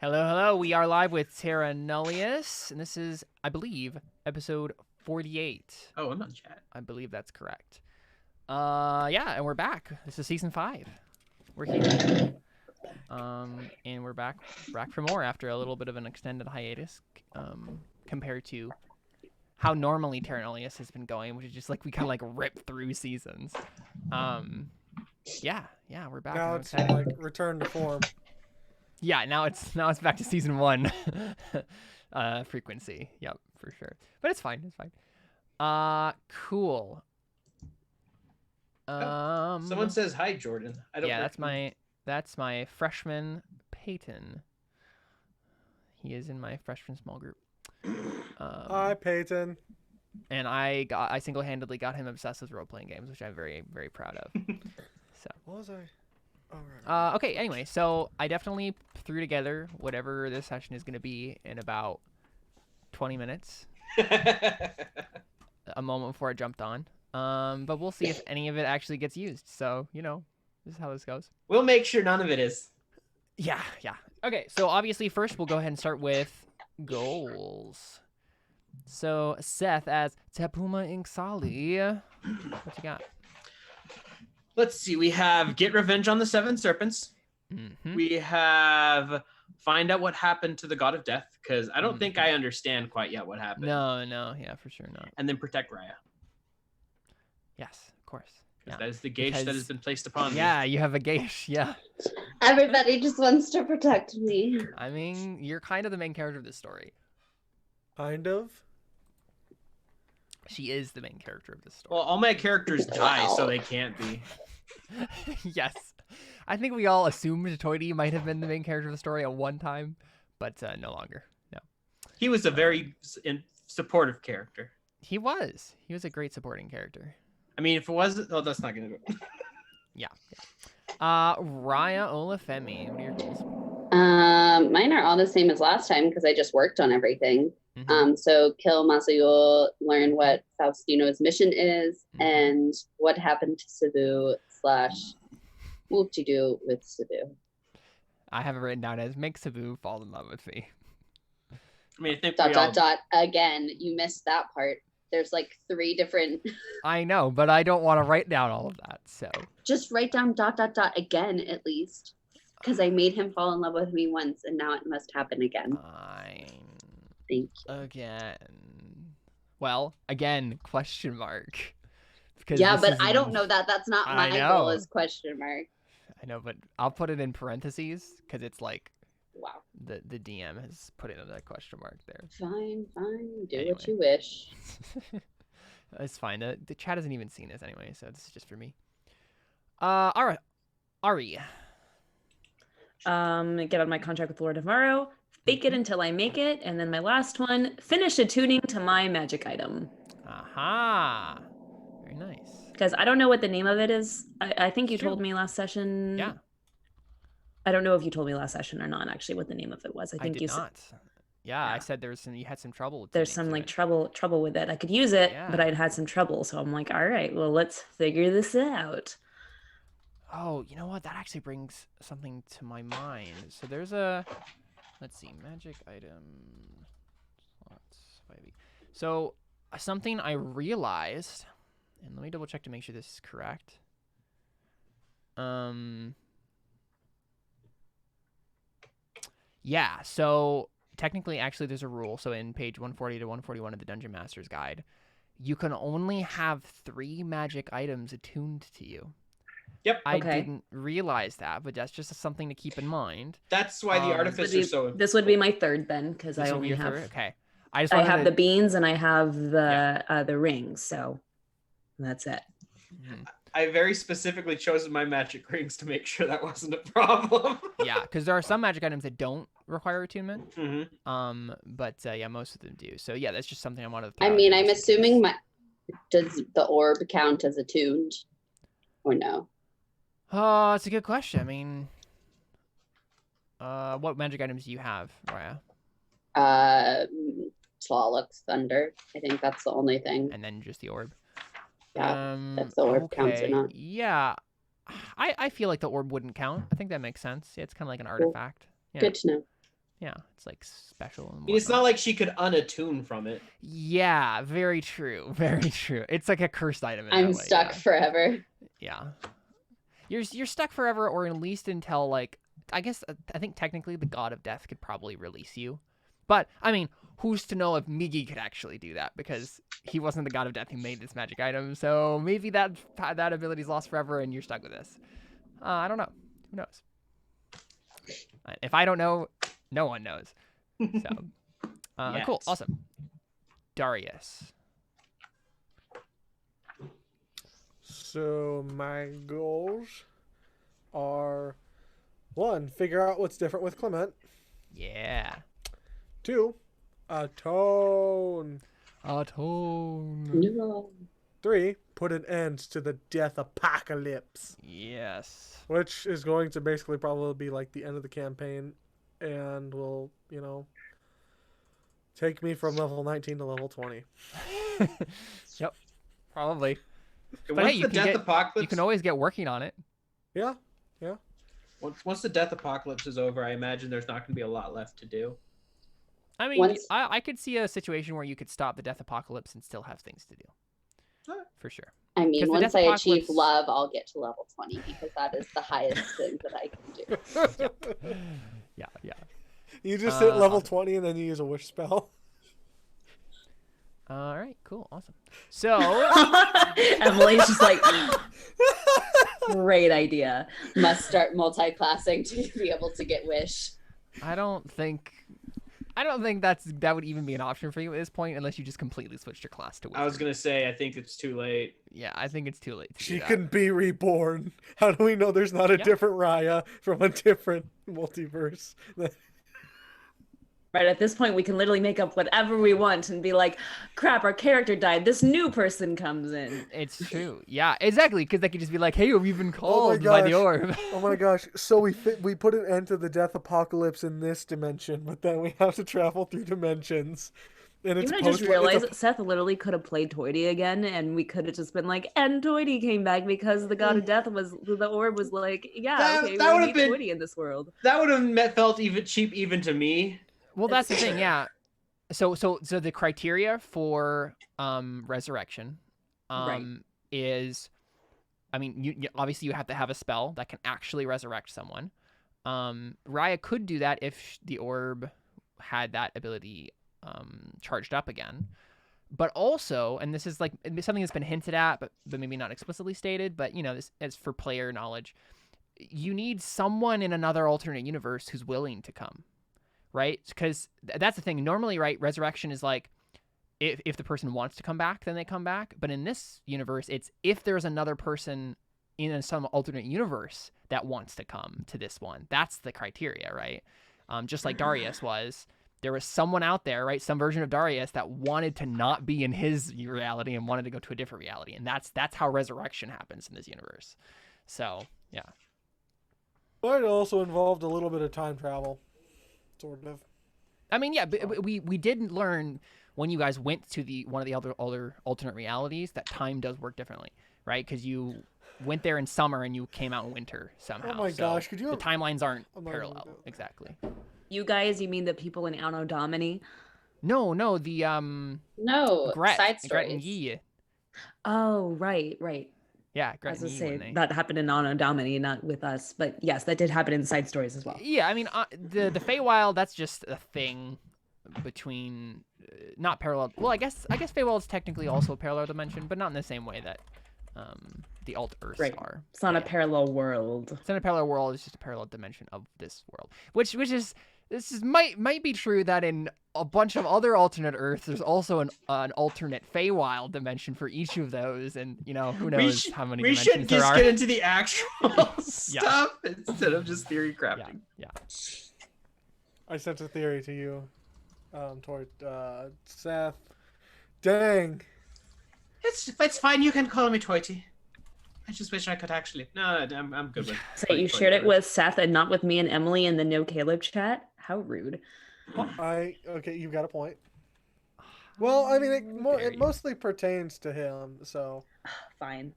Hello, hello. We are live with Terra Nullius, and this is, I believe, episode 48. Oh, I'm on chat. I believe that's correct. Yeah, and we're back. This is season 5. We're here. And we're back for more after a little bit of an extended hiatus, compared to how normally Terra Nullius has been going, which is just like we kind of like rip through seasons. Yeah, we're back. Now it's like return to form. Yeah, now it's back to season 1 frequency. Yep, for sure. But it's fine. It's fine. Cool. Someone says hi, Jordan. I don't. Yeah, that's my freshman Peyton. He is in my freshman small group. Hi, Peyton. And I single-handedly got him obsessed with role-playing games, which I'm very, very proud of. So. What was I? Oh, right. Okay, anyway, so I definitely threw together whatever this session is going to be in about 20 minutes. A moment before I jumped on. But we'll see if any of it actually gets used. So, this is how this goes. We'll make sure none of it is. Yeah. Okay, so obviously first we'll go ahead and start with goals. So, Seth as Tapuma Inksali, what you got? Let's see. We have Get Revenge on the Seven Serpents. Mm-hmm. We have Find Out What Happened to the God of Death, because I don't think I understand quite yet what happened. No, yeah, for sure not. And then Protect Raya. Yes, of course. Yeah. That is the gauge that has been placed upon me. Yeah, you have a gauge, yeah. Everybody just wants to protect me. I mean, you're kind of the main character of this story. Kind of. She is the main character of this story. Well, all my characters die, so they can't be. Yes. I think we all assumed Toity might have been the main character of the story at one time, but no longer. No. He was a very supportive character. He was. He was a great supporting character. I mean, if it wasn't... Oh, that's not going to do it. Yeah. Raya Olafemi, what are your goals? Mine are all the same as last time because I just worked on everything. Mm-hmm. So kill Masayul, learn what Faustino's mission is, and what happened to Cebu / whoop-de-doo with Cebu. I have it written down as make Cebu fall in love with me. I mean, I think Again, you missed that part. There's like 3 different... I know, but I don't want to write down all of that, so... Just write down ... again, at least. Because I made him fall in love with me once, and now it must happen again. Fine. Thank you. Again. Well, again, question mark. Because but I don't know that. That's not my goal is question mark. I know, but I'll put it in parentheses because it's like... Wow. The DM has put in a question mark there. Fine. Do what you wish. It's fine. The chat hasn't even seen this anyway, so this is just for me. All right. Ari. Get on my contract with Lord of Morrow, fake it until I make it, and then my last one, finish attuning to my magic item. Aha. Very nice. Because I don't know what the name of it is. I think you told me last session. Yeah. I don't know if you told me last session or not, actually, what the name of it was. I think did not. Yeah, I said you had some trouble with there's some like trouble with it. I could use it, but I'd had some trouble. So I'm like, all right, well, let's figure this out. Oh, you know what? That actually brings something to my mind. So there's let's see, magic item slots 5e. So something I realized, and let me double check to make sure this is correct. Yeah, so technically, actually, there's a rule. So in page 140 to 141 of the Dungeon Master's Guide, you can only have 3 magic items attuned to you. Yep. I didn't realize that, but that's just something to keep in mind. That's why the artificer This would be my third then, because I only have... Okay. I have the beans and I have the rings, so that's it. Mm-hmm. I very specifically chosen my magic rings to make sure that wasn't a problem. Yeah, because there are some magic items that don't require attunement. Mm-hmm. But yeah, most of them do. So yeah, that's just something I wanted to I mean, I'm assuming does the orb count as attuned or no? Oh, that's a good question. I mean, what magic items do you have, Raya? Tlaloc Thunder. I think that's the only thing. And then just the orb. Yeah, that's the orb counts or not. Yeah, I feel like the orb wouldn't count. I think that makes sense. Yeah, it's kind of like an artifact. Yeah. Good to know. Yeah, it's like special. And It's whatnot. not like she could unattune from it. Yeah, very true. Very true. It's like a cursed item. In I'm that way, stuck forever. Yeah. You're stuck forever, or at least until like I think technically the God of Death could probably release you, but I mean, who's to know if Migi could actually do that because he wasn't the God of Death who made this magic item. So maybe that ability's lost forever and you're stuck with this. I don't know. Who knows? If I don't know, no one knows. So, cool, awesome. Darius. So my goals are 1, figure out what's different with Clement. Yeah. 2, atone. No. 3, put an end to the death apocalypse. Yes. Which is going to basically probably be like the end of the campaign and will, take me from level 19 to level 20. Yep. Probably. But But once hey, the death apocalypse, you can always get working on it. Yeah. once the death apocalypse is over, I imagine there's not going to be a lot left to do. I mean, I could see a situation where you could stop the death apocalypse and still have things to do. For sure. I mean, 'Cause the once death I apocalypse- achieve love, I'll get to level 20 because that is the highest thing that I can do. Yeah. You just hit level awesome. 20 and then you use a wish spell. All right, cool, awesome. So, Emily's just like, great idea. Must start multi-classing to be able to get wish. I don't think that would even be an option for you at this point unless you just completely switched your class to wizard. I was going to say, I think it's too late. Yeah, I think it's too late to do She that. can be reborn. How do we know there's not a Yeah. different Raya from a different multiverse? Right, at this point, we can literally make up whatever we want and be like, crap, our character died. This new person comes in. It's true. Yeah, exactly. Because they could just be like, "Hey, we've been called by the gosh. orb." Oh my gosh. So we put an end to the death apocalypse in this dimension, but then we have to travel through dimensions. And it's You know, I just post- realized it's that Seth literally could have played Toity again, and we could have just been like, and Toity came back because the God of Death the orb was like, yeah, That- okay, that we would've need been- Toity in this world. That would have felt even cheap even to me. Well, that's the thing. Yeah. So the criteria for resurrection Right. is, I mean, you obviously you have to have a spell that can actually resurrect someone. Raya could do that if the orb had that ability charged up again. But also, and this is like something that's been hinted at, but maybe not explicitly stated, but this is for player knowledge. You need someone in another alternate universe who's willing to come, right? Because that's the thing. Normally, right, resurrection is like if the person wants to come back, then they come back. But in this universe, it's if there's another person in some alternate universe that wants to come to this one. That's the criteria, right? Just like Darius was. There was someone out there, right? Some version of Darius that wanted to not be in his reality and wanted to go to a different reality. And that's how resurrection happens in this universe. So, yeah. But it also involved a little bit of time travel, sort of. I mean, yeah, but we did learn when you guys went to one of the other alternate realities that time does work differently, right? Because you went there in summer and you came out in winter somehow. Oh my gosh, could you? The timelines aren't I'm not parallel. gonna do it. Exactly. You guys, you mean the people in Anno Domini? No, the No, Gret side and Gret and stories. Guy. Oh, right. Yeah, I Gret was and gonna Guy. say when they- that happened in Anno Domini, not with us, but yes, that did happen in side stories as well. Yeah, I mean, the Feywild, that's just a thing between not parallel. Well, I guess Feywild is technically also a parallel dimension, but not in the same way that the alt Earths Right. are. It's not a Yeah. parallel world. It's not a parallel world. It's just a parallel dimension of this world, which is might be true that in a bunch of other alternate Earths, there's also an alternate Feywild dimension for each of those, and who knows how many We dimensions should there just are. get into the actual stuff instead of just theory crafting. Yeah. I sent a theory to you, toward Seth. Dang. It's fine. You can call me Toity. I just wish I could actually. No, I'm good with. So you shared it with Seth and not with me and Emily in the No Caleb chat? How rude. Okay, you've got a point. Well, I mean, dare it you. mostly pertains to him, so. Fine.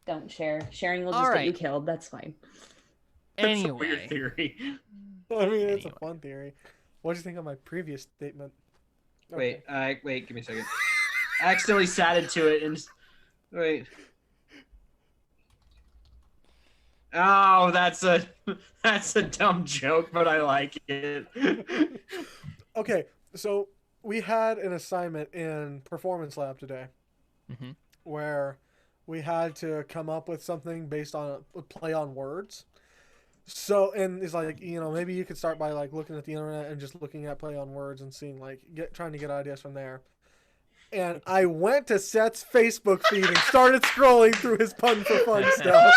Don't share. Sharing will All just get right. you killed. That's fine. That's a weird Anyway, theory. I mean, it's a Anyway. fun theory. What do you think of my previous statement? Wait, wait, give me a second. I accidentally sat into it and wait. Oh, that's a dumb joke, but I like it. Okay, so we had an assignment in performance lab today Mm-hmm. where we had to come up with something based on a play on words. So, and it's like, maybe you could start by like looking at the internet and just looking at play on words and seeing like trying to get ideas from there. And I went to Seth's Facebook feed and started scrolling through his pun for fun stuff.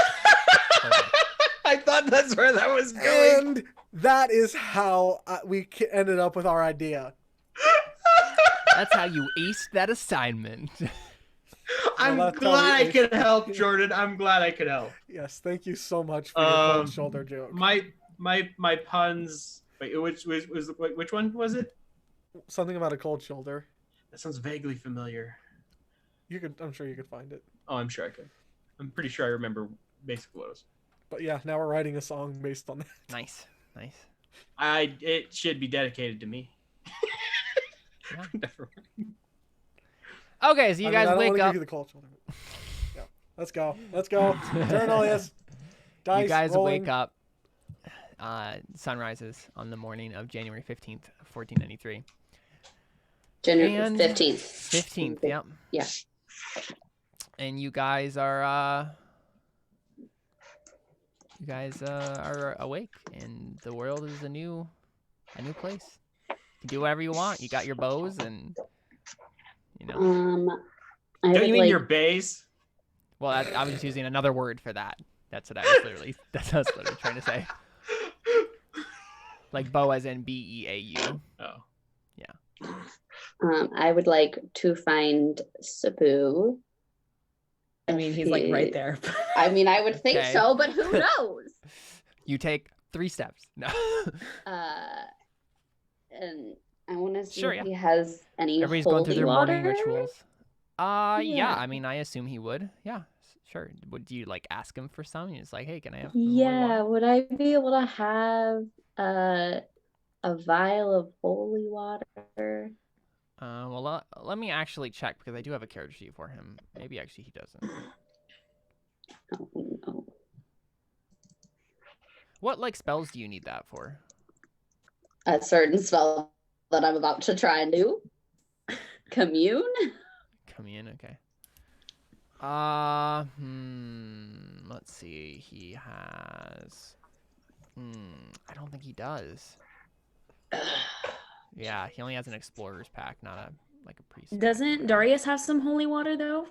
I thought that's where that was going. And that is how we ended up with our idea. That's how you aced that assignment. I'm that's how glad we I could help, Jordan. I'm glad I could help. Yes, thank you so much for your cold shoulder joke. My puns. Wait, which one was it? Something about a cold shoulder. That sounds vaguely familiar. I'm sure you could find it. Oh, I'm sure I could. I'm pretty sure I remember basic blows. But yeah, now we're writing a song based on that. Nice. It should be dedicated to me. Yeah. Never mind. Okay, so you guys I don't wake wanna up. Give you the cold shoulder. Yeah, let's go. Terra Nullius. Dice You guys rolling. wake up. Sun rises on the morning of January 15th, 1493. January And 15th. 15th, yep. Yeah. And you guys are awake, and the world is a new place. You can do whatever you want. You got your bows, and I Don't would you mean like, your bays? well, I was just using another word for that. That's what I was literally trying to say. Like bow as in Beau. Oh. I would like to find Sabu. I mean, he's like right there. I mean, I would think Okay. so, but who knows? You take 3 steps. No. And I want to see Sure, if yeah. he has any Everybody's holy going through their morning water. rituals. Yeah. Yeah. I mean, I assume he would. Yeah, sure. Would you like ask him for some? You're just like, hey, can I have some holy Yeah, water? would I be able to have a vial of holy water? Well, let me actually check because I do have a character sheet for him. Maybe actually he doesn't. Oh no. What like spells do you need that for? A certain spell that I'm about to try and do. Commune? Commune, okay. Let's see. He has. I don't think he does. Yeah, he only has an explorer's pack, not a priest. pack. Doesn't Darius have some holy water though?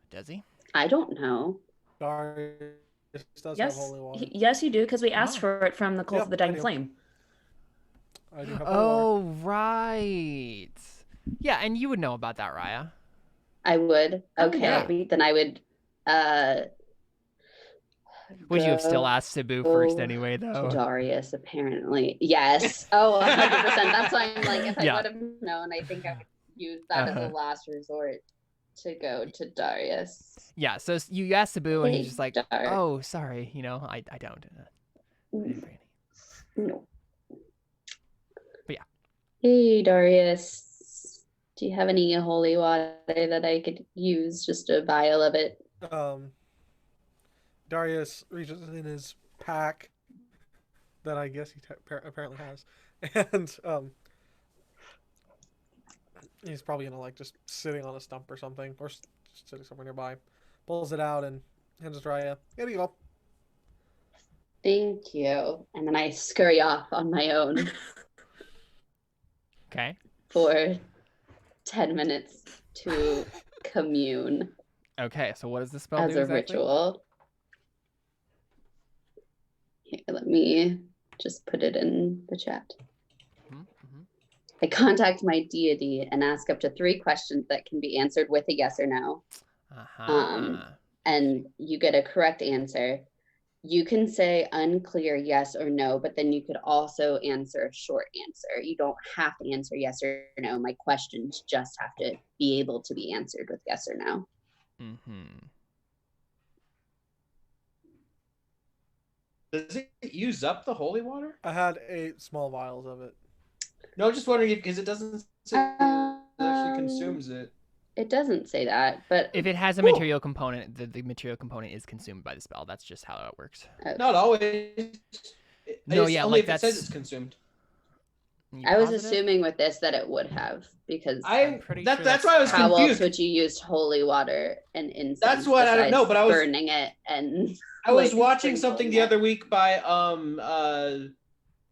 Does he? I don't know. Darius does have Yes, holy water. yes, you do, because we asked Oh. for it from the cult Yeah, of the I Dying do. Flame. I do have holy water. Oh, right. Yeah, and you would know about that, Raya. I would. Okay, yeah. then I would Would you have still go asked Cebu first to anyway, though? Darius, apparently. Yes. Oh, 100%. That's why I'm like, if I Yeah. would have known, I think I would use that as a last resort to go to Darius. Yeah, so you asked Cebu, and he's just like, Dar- oh, sorry, I don't. No. But yeah. Hey, Darius. Do you have any holy water that I could use? Just a vial of it. Darius reaches in his pack that I guess he apparently has, and he's probably gonna like just sitting on a stump or something, or just sitting somewhere nearby. Pulls it out and hands it to Raya. Here you go. Thank you. And then I scurry off on my own Okay. for 10 minutes to commune Okay, so what does the spell as do a exactly? ritual. Here, let me just put it in the chat. I contact my deity and ask up to 3 questions that can be answered with a yes or no. And you get a correct answer. You can say unclear yes or no, but then you could also answer a short answer. You don't have to answer yes or no. My questions just have to be able to be answered with yes or no. Does it use up the holy water? I had 8 small vials of it. No, I'm just wondering if because it doesn't say it actually Um, consumes it. It doesn't say that, but If it has a material component, the material component is consumed by the spell. That's just how it works. Not always. No, It's yeah, only like if it says that's- it's consumed. You I was positive? assuming with this that it would have, because I'm pretty sure That's why I was how else confused. would you use holy water and incense? That's what I don't know, besides but I was- burning it and I was like, watching something the sprinkling other week by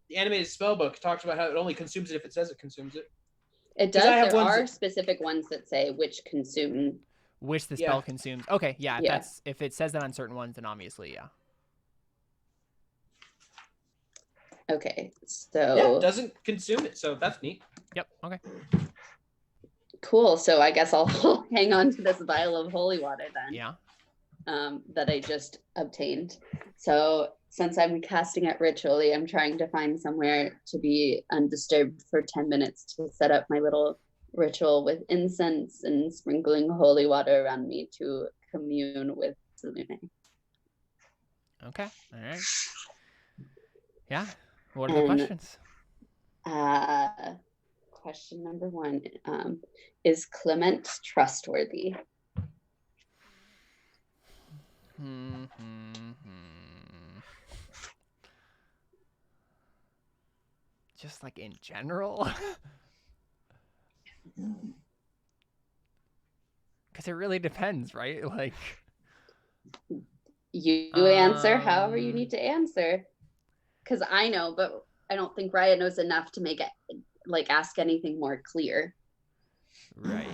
the animated spell book talks about how it only consumes it if it says it consumes it. It 'Cause does. I have There ones are that- specific ones that say which consume. Which the Yeah. spell consumes. Okay, yeah, Yeah. if it says that on certain ones, then obviously, yeah. Okay, Yeah, so it doesn't consume it, so that's neat. Yep. Okay. cool. So I guess I'll hang on to this vial of holy water then. Yeah. That I just obtained. So since I'm casting it ritually, I'm trying to find somewhere to be undisturbed for 10 minutes to set up my little ritual with incense and sprinkling holy water around me to commune with Selene. Okay. All right. Yeah. What are the And- questions? Question number 1, is Clement trustworthy? Hmm. Just like in general? Because it really depends, right? Like, You answer however you Um, need to answer. Because I know, but I don't think Riot knows enough to make it like ask anything more clear. right.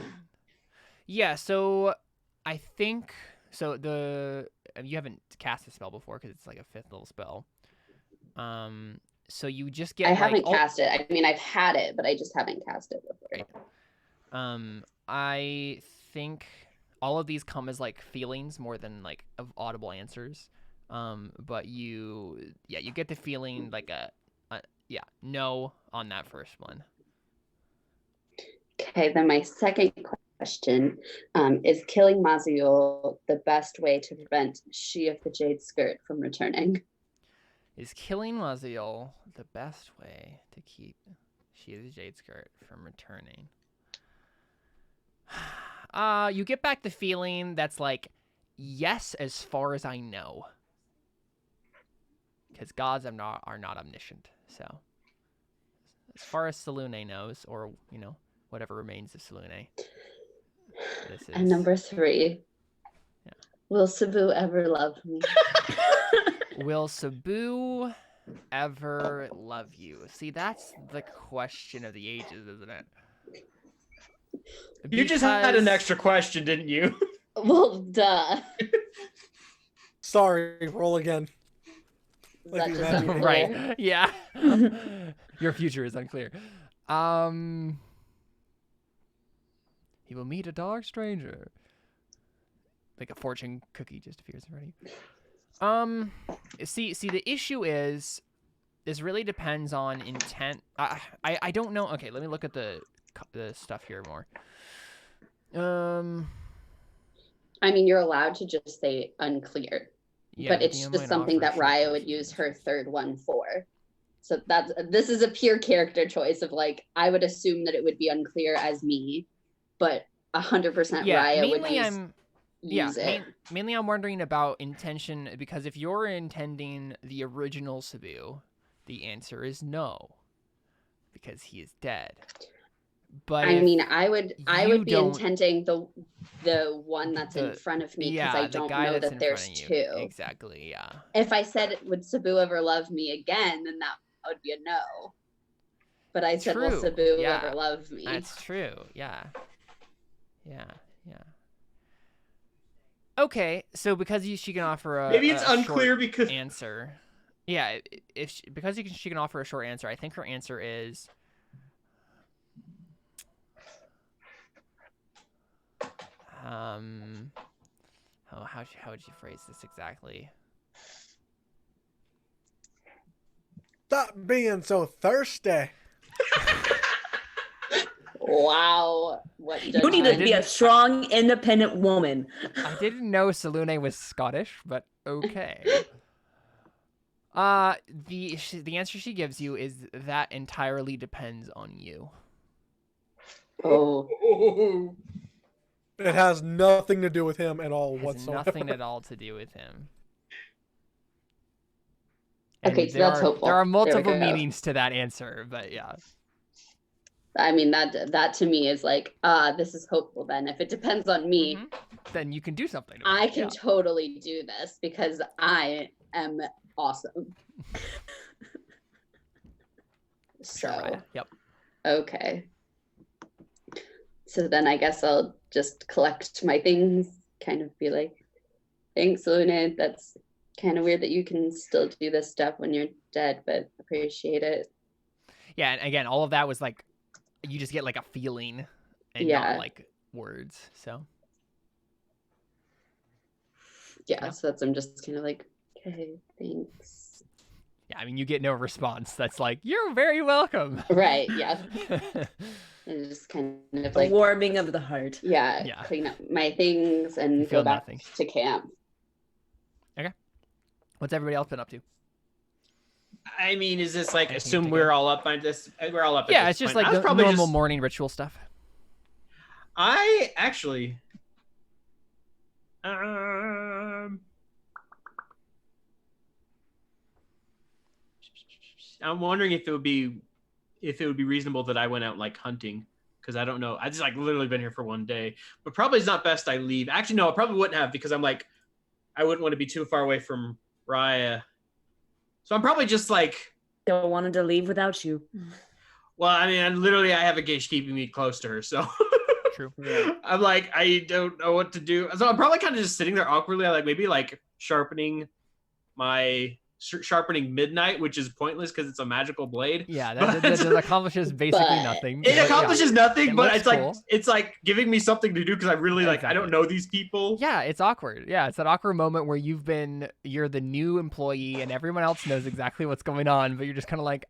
Yeah, so I think so you haven't cast a spell before because it's like a 5th level spell. So you just get I like haven't cast it. I mean, I've had it, but I just haven't cast it before. Right. I think all of these come as like feelings more than like of audible answers. But you get the feeling like a no on that first one. Okay, then my second question is killing Maziul the best way to prevent She of the Jade Skirt from returning? Is killing Maziel the best way to keep She of the Jade Skirt from returning? You get back the feeling that's like, yes, as far as I know. Because gods are not omniscient. So, as far as Selune knows, or, whatever remains of Selune. This is... And number 3, Yeah. will Sabu ever love me? Will Sabu ever love you? See, that's the question of the ages, isn't it? You just had an Because- extra question, didn't you? Well, duh. Sorry, roll again. Is Like that you just had- unclear? Right. Yeah. Your future is unclear. He will meet a dark stranger. Like a fortune cookie just appears in front of you. See, the issue is, this really depends on intent. I don't know. Okay, let me look at the stuff here more. I mean, you're allowed to just say unclear, Yeah, but the it's DM just might something offer that short Raya would versions. use her third one for. So this is a pure character choice of like, I would assume that it would be unclear as me, but 100% Yeah, Raya would mainly use it. mainly I'm wondering about intention, because if you're intending the original Sabu, the answer is no, because he is dead. But I if- mean, I would you be don't- intending the one that's in The- front of me because yeah, I the don't guy know that's that in there's front of you. two. Exactly, yeah. If I said, would Sabu ever love me again, then that would be a no. But I said, will True, Sabu yeah. ever love me? That's true. Yeah. Okay, so because she can offer a Maybe it's a unclear short because answer. Yeah, because she can offer a short answer, I think her answer is how would you phrase this exactly? Stop being so thirsty. Wow. What You need to be a strong, independent woman. I didn't know Selune was Scottish, but okay. The answer she gives you is that entirely depends on you. Oh, It has nothing to do with him at all It has whatsoever. nothing at all to do with him. Okay, And so that's hopeful. There are There we multiple go. meanings to that answer, but yeah. I mean, that to me is like, this is hopeful then. If it depends on me, Mhm. Then you can do something. about I it, can yeah. totally do this because I am awesome. Sure, So, Raya. Yep. okay. So then I guess I'll just collect my things, kind of be like, thanks, Luna. That's kind of weird that you can still do this stuff when you're dead, but appreciate it. Yeah, and again, all of that was like, you just get like a feeling and Yeah. not like words. So Yeah, Yeah. so I'm just kind of like, okay, thanks. yeah, I mean, you get no response. That's like, you're very welcome. Right, yeah. And just kind of A like, warming of the heart. yeah, Yeah. clean up my things You and feel go back nothing. to camp. What's everybody else been up to? I mean, is this like Anything in assume particular? we're all up by this? We're all up. at Yeah, this it's just point. like I was the probably normal just- morning ritual stuff. I actually, I'm wondering if it would be reasonable that I went out like hunting, because I don't know. I just like literally been here for one day, but probably it's not best I leave. Actually, no, I probably wouldn't have, because I'm like, I wouldn't want to be too far away from Raya. So I'm probably just like, Don't want to leave without you. well, I mean, I have a gauge keeping me close to her, so. True. I'm like, I don't know what to do. So I'm probably kind of just sitting there awkwardly, like maybe like sharpening midnight, which is pointless because it's a magical blade. Yeah, But- that accomplishes basically But- nothing. It but accomplishes nothing, It but looks cool. it's like giving me something to do, because I really like I don't Exactly. know these people. Yeah, it's awkward. Yeah, it's that awkward moment where you're the new employee and everyone else knows exactly what's going on, but you're just kind of like,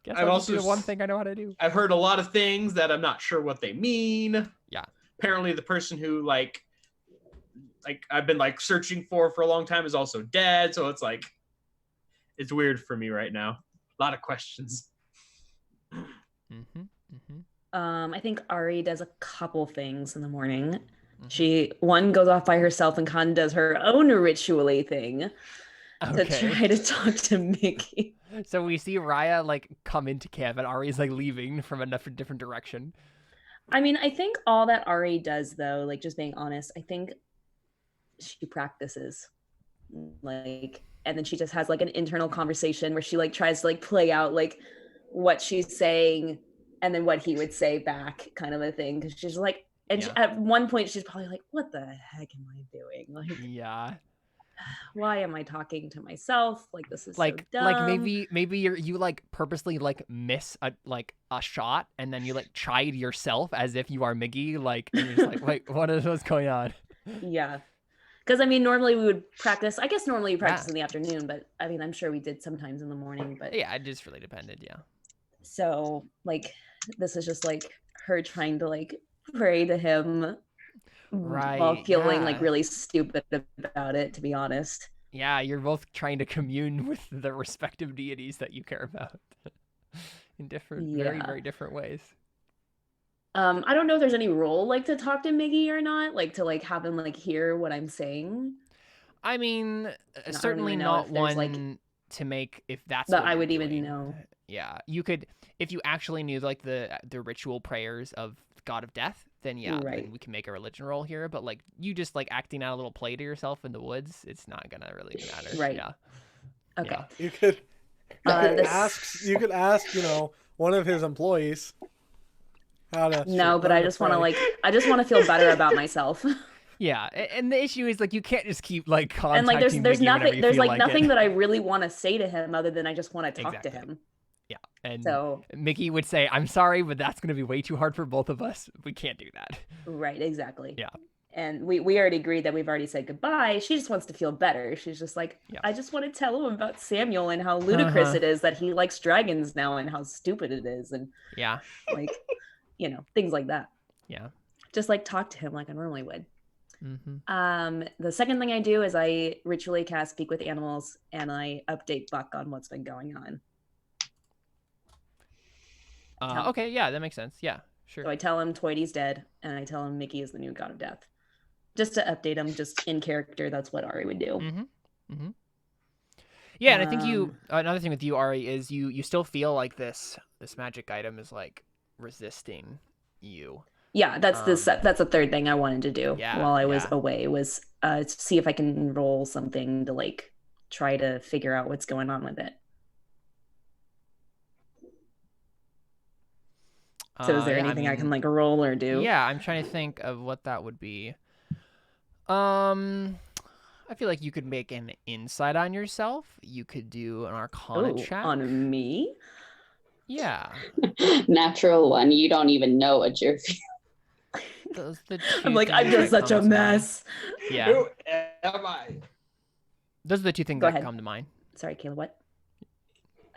guess I've I'll just do also the one thing I know how to do. I've heard a lot of things that I'm not sure what they mean. Yeah. Apparently the person who like I've been like searching for a long time is also dead, so it's like it's weird for me right now. A lot of questions. Mm-hmm. Mm-hmm. I think Ari does a couple things in the morning. Mhm. One goes off by herself and kind of does her own ritually thing to Okay. try to talk to Mickey. So we see Raya like come into camp and Ari's like leaving from a different direction. I mean, I think all that Ari does, though, like just being honest, I think she practices, like, and then she just has like an internal conversation where she like tries to like play out like what she's saying and then what he would say back, kind of a thing. Because she's like, and Yeah. at one point she's probably like, "What the heck am I doing? Like, Yeah. why am I talking to myself? Like, this is Like so dumb." maybe you like purposely like miss a shot and then you like chide yourself as if you are Miggy, like, and you're just like, wait, what's going on? Yeah. Because I mean, normally we would practice. I guess normally you practice Yeah. in the afternoon, but I mean, I'm sure we did sometimes in the morning. But Yeah, it just really depended. Yeah. so like, this is just like her trying to like pray to him, while Right, feeling like yeah. really stupid about it. To be honest. Yeah, you're both trying to commune with the respective deities that you care about in different, very, Yeah. very different ways. I don't know if there's any role like to talk to Miggy or not, like to like have him like hear what I'm saying. I mean, don't certainly really know not if there's, one like, to make if that's that what I you're would even doing. know. Yeah, you could if you actually knew like the ritual prayers of God of Death, then yeah, Right. then we can make a religion roll here. But like you just like acting out a little play to yourself in the woods, it's not gonna really matter. Right. Yeah. Okay. Yeah. You could This- ask, one of his employees how to. No, but I just want to I just want to feel better about myself. Yeah, and the issue is like you can't just keep like contacting And like there's Mickey whenever nothing you there's feel like nothing it. that I really want to say to him other than I just want to talk to Exactly. him. Yeah, and So Mickey would say, "I'm sorry, but that's gonna be way too hard for both of us. We can't do that." right, exactly. Yeah. And we already agreed that we've already said goodbye. She just wants to feel better. She's just like, Yeah. I just want to tell him about Samuel and how ludicrous Uh-huh. it is that he likes dragons now and how stupid it is and Yeah, like, things like that. yeah. Just like talk to him like I normally would. The second thing I do is I ritually cast Speak with Animals, and I update Buck on what's been going on. Okay, yeah, that makes sense. Yeah, sure. So I tell him Toidy's dead, and I tell him Mickey is the new god of death. Just to update him, just in character, that's what Ari would do. Yeah, and I think another thing with you, Ari, is you still feel like this magic item is like resisting you. Yeah, that's the third thing I wanted to do while I was away, was to see if I can roll something to like try to figure out what's going on with it. So is there anything I can like roll or do? Yeah, I'm trying to think of what that would be. I feel like you could make an insight on yourself. You could do an Arcana check. On me? Yeah. Natural one. You don't even know what you're feeling. I'm like, I'm just such a mess. Yeah. Who am I? Those are the two things that come to mind. Sorry, Kayla, what?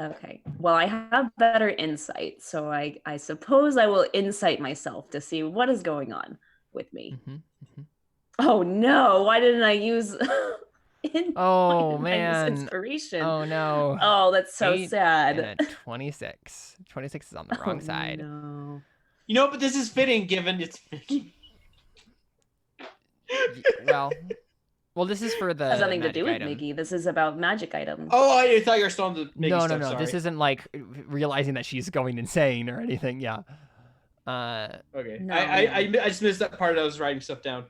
Okay. Well, I have better insight, so I suppose I will insight myself to see what is going on with me. Oh no! Why didn't I use? Inspiration. Oh no! Oh, that's so sad. And a 26. 26 is on the wrong side. No. You know, but this is fitting given it's Mickey. Well, this is for the. Has nothing to do with item. Mickey. This is about magic items. Oh, I thought you were still on the Mickey stuff. No. Sorry. This isn't like realizing that she's going insane or anything. Yeah. Okay. No. I just missed that part. I was writing stuff down.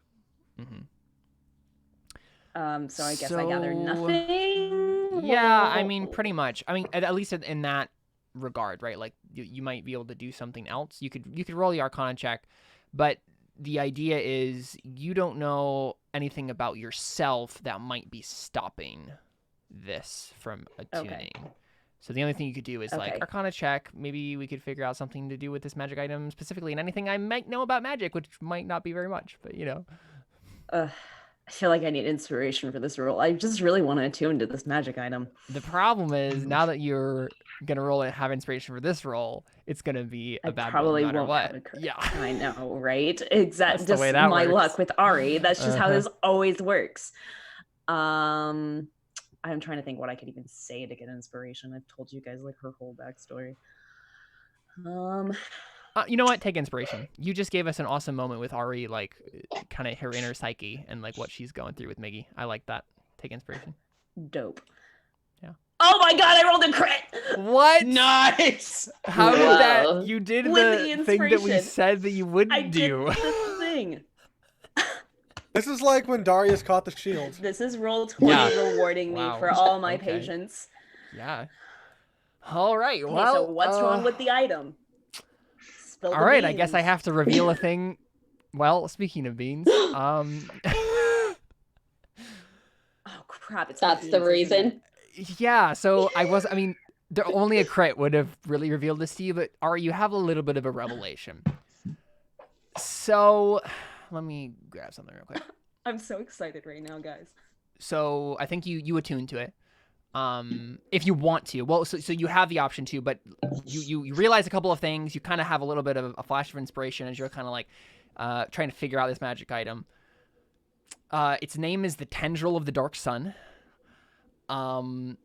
So I guess I gather nothing. Yeah, I mean, pretty much. I mean, at least in that regard, right? Like you might be able to do something else. You could roll the Arcana check, but the idea is you don't know anything about yourself that might be stopping this from attuning. Okay. So the only thing you could do is like Arcana check. Maybe we could figure out something to do with this magic item specifically, and anything I might know about magic, which might not be very much, but you know. I feel like I need inspiration for this roll. I just really want to attune to this magic item. The problem is now that you're gonna roll and have inspiration for this roll, it's gonna be a bad roll no matter what. Yeah, I know, right? Exactly. Just my works. Luck with Ari. That's just how this always works. I'm trying to think what I could even say to get inspiration. I've told you guys like her whole backstory. You know what? Take inspiration. You just gave us an awesome moment with Ari, like kind of her inner psyche and like what she's going through with Miggy. I like that. Take inspiration. Dope. Yeah. Oh my god, I rolled a crit! What? Nice! How did that? You did the thing that we said that you wouldn't do. I did the thing. This is like when Darius caught the shield. This is roll 20 rewarding me for all my patience. Yeah. All right. Okay, well, so what's wrong with the item? All right, I guess I have to reveal a thing. Well, speaking of beans, oh crap! That's the reason. Yeah. So I mean, only a crit would have really revealed this to you, but Ari, you have a little bit of a revelation. So, let me grab something real quick. I'm so excited right now, guys. So I think you attune to it. If you want to. Well, so you have the option to, but you realize a couple of things. You kind of have a little bit of a flash of inspiration as you're kind of like trying to figure out this magic item. Its name is the Tendril of the Dark Sun. And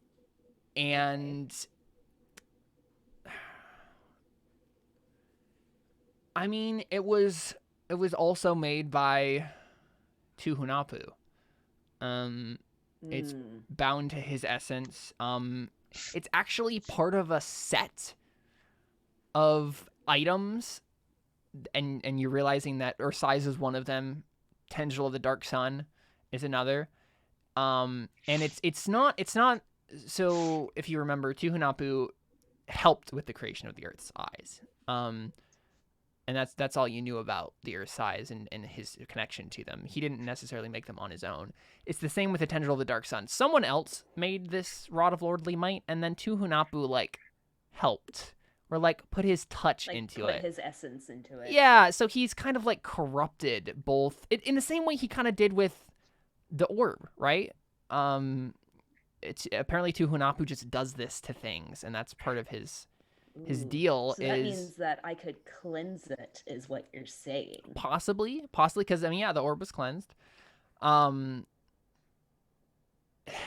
I mean, it was also made by Tuhunapu. It's bound to his essence. It's actually part of a set of items, and you're realizing that Ursai's is one of them. Tendril of the Dark Sun is another. And it's not. So if you remember, Tuhunapu helped with the creation of the Earth's eyes. And that's all you knew about the Earth's eyes and his connection to them. He didn't necessarily make them on his own. It's the same with the Tendril of the Dark Sun. Someone else made this Rod of Lordly Might, and then Tuhunapu, like, helped. Or, like, put his touch into it. Put his essence into it. Yeah, so he's kind of, like, corrupted both. In the same way he kind of did with the orb, right? It's apparently Tuhunapu just does this to things, and that's part of his deal. So that means that I could cleanse it, is what you're saying. Possibly, because I mean, yeah, the orb was cleansed.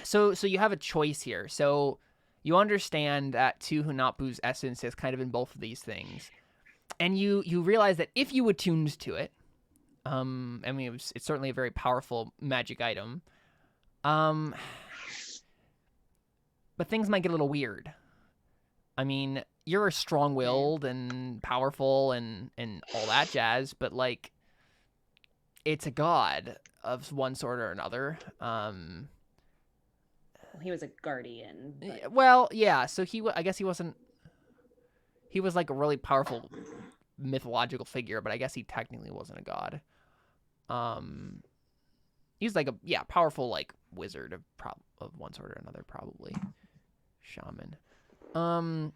So you have a choice here. So you understand that Tuhunapu's essence is kind of in both of these things, and you realize that if you attuned to it, I mean it's certainly a very powerful magic item, but things might get a little weird. I mean, you're strong-willed and powerful and all that jazz, but like, it's a god of one sort or another. He was a guardian. But... Well, yeah. So I guess he wasn't. He was like a really powerful mythological figure, but I guess he technically wasn't a god. He's like a powerful like wizard of one sort or another, probably shaman.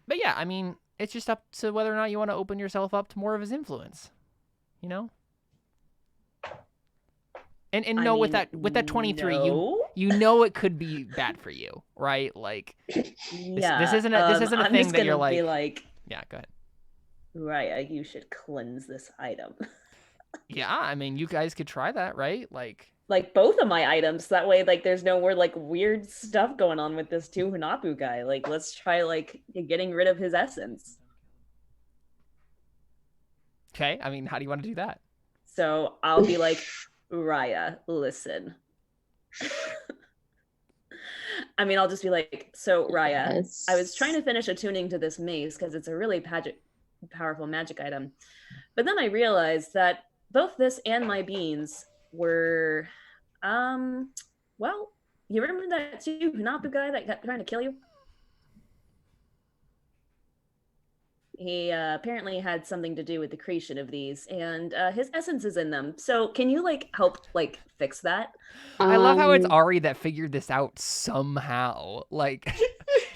But yeah, I mean, it's just up to whether or not you want to open yourself up to more of his influence, you know. And no, with that 23, no. you know it could be bad for you, right? Like, this isn't a I'm thing just that you're gonna be like, yeah, go ahead. Right, you should cleanse this item. Yeah, I mean, you guys could try that, right? Like both of my items. That way, like, there's no more like weird stuff going on with this Tuhunapu guy. Like, let's try like getting rid of his essence. Okay, I mean, how do you want to do that? So I'll be like, Raya, listen. I mean, I'll just be like, so Raya, Yes. I was trying to finish attuning to this mace because it's a really powerful magic item. But then I realized that both this and my beans were, well, you remember that Tuhunapu guy that kept trying to kill you? He apparently had something to do with the creation of these, and his essence is in them. So can you like help like fix that? I love how it's Ari that figured this out somehow. Like,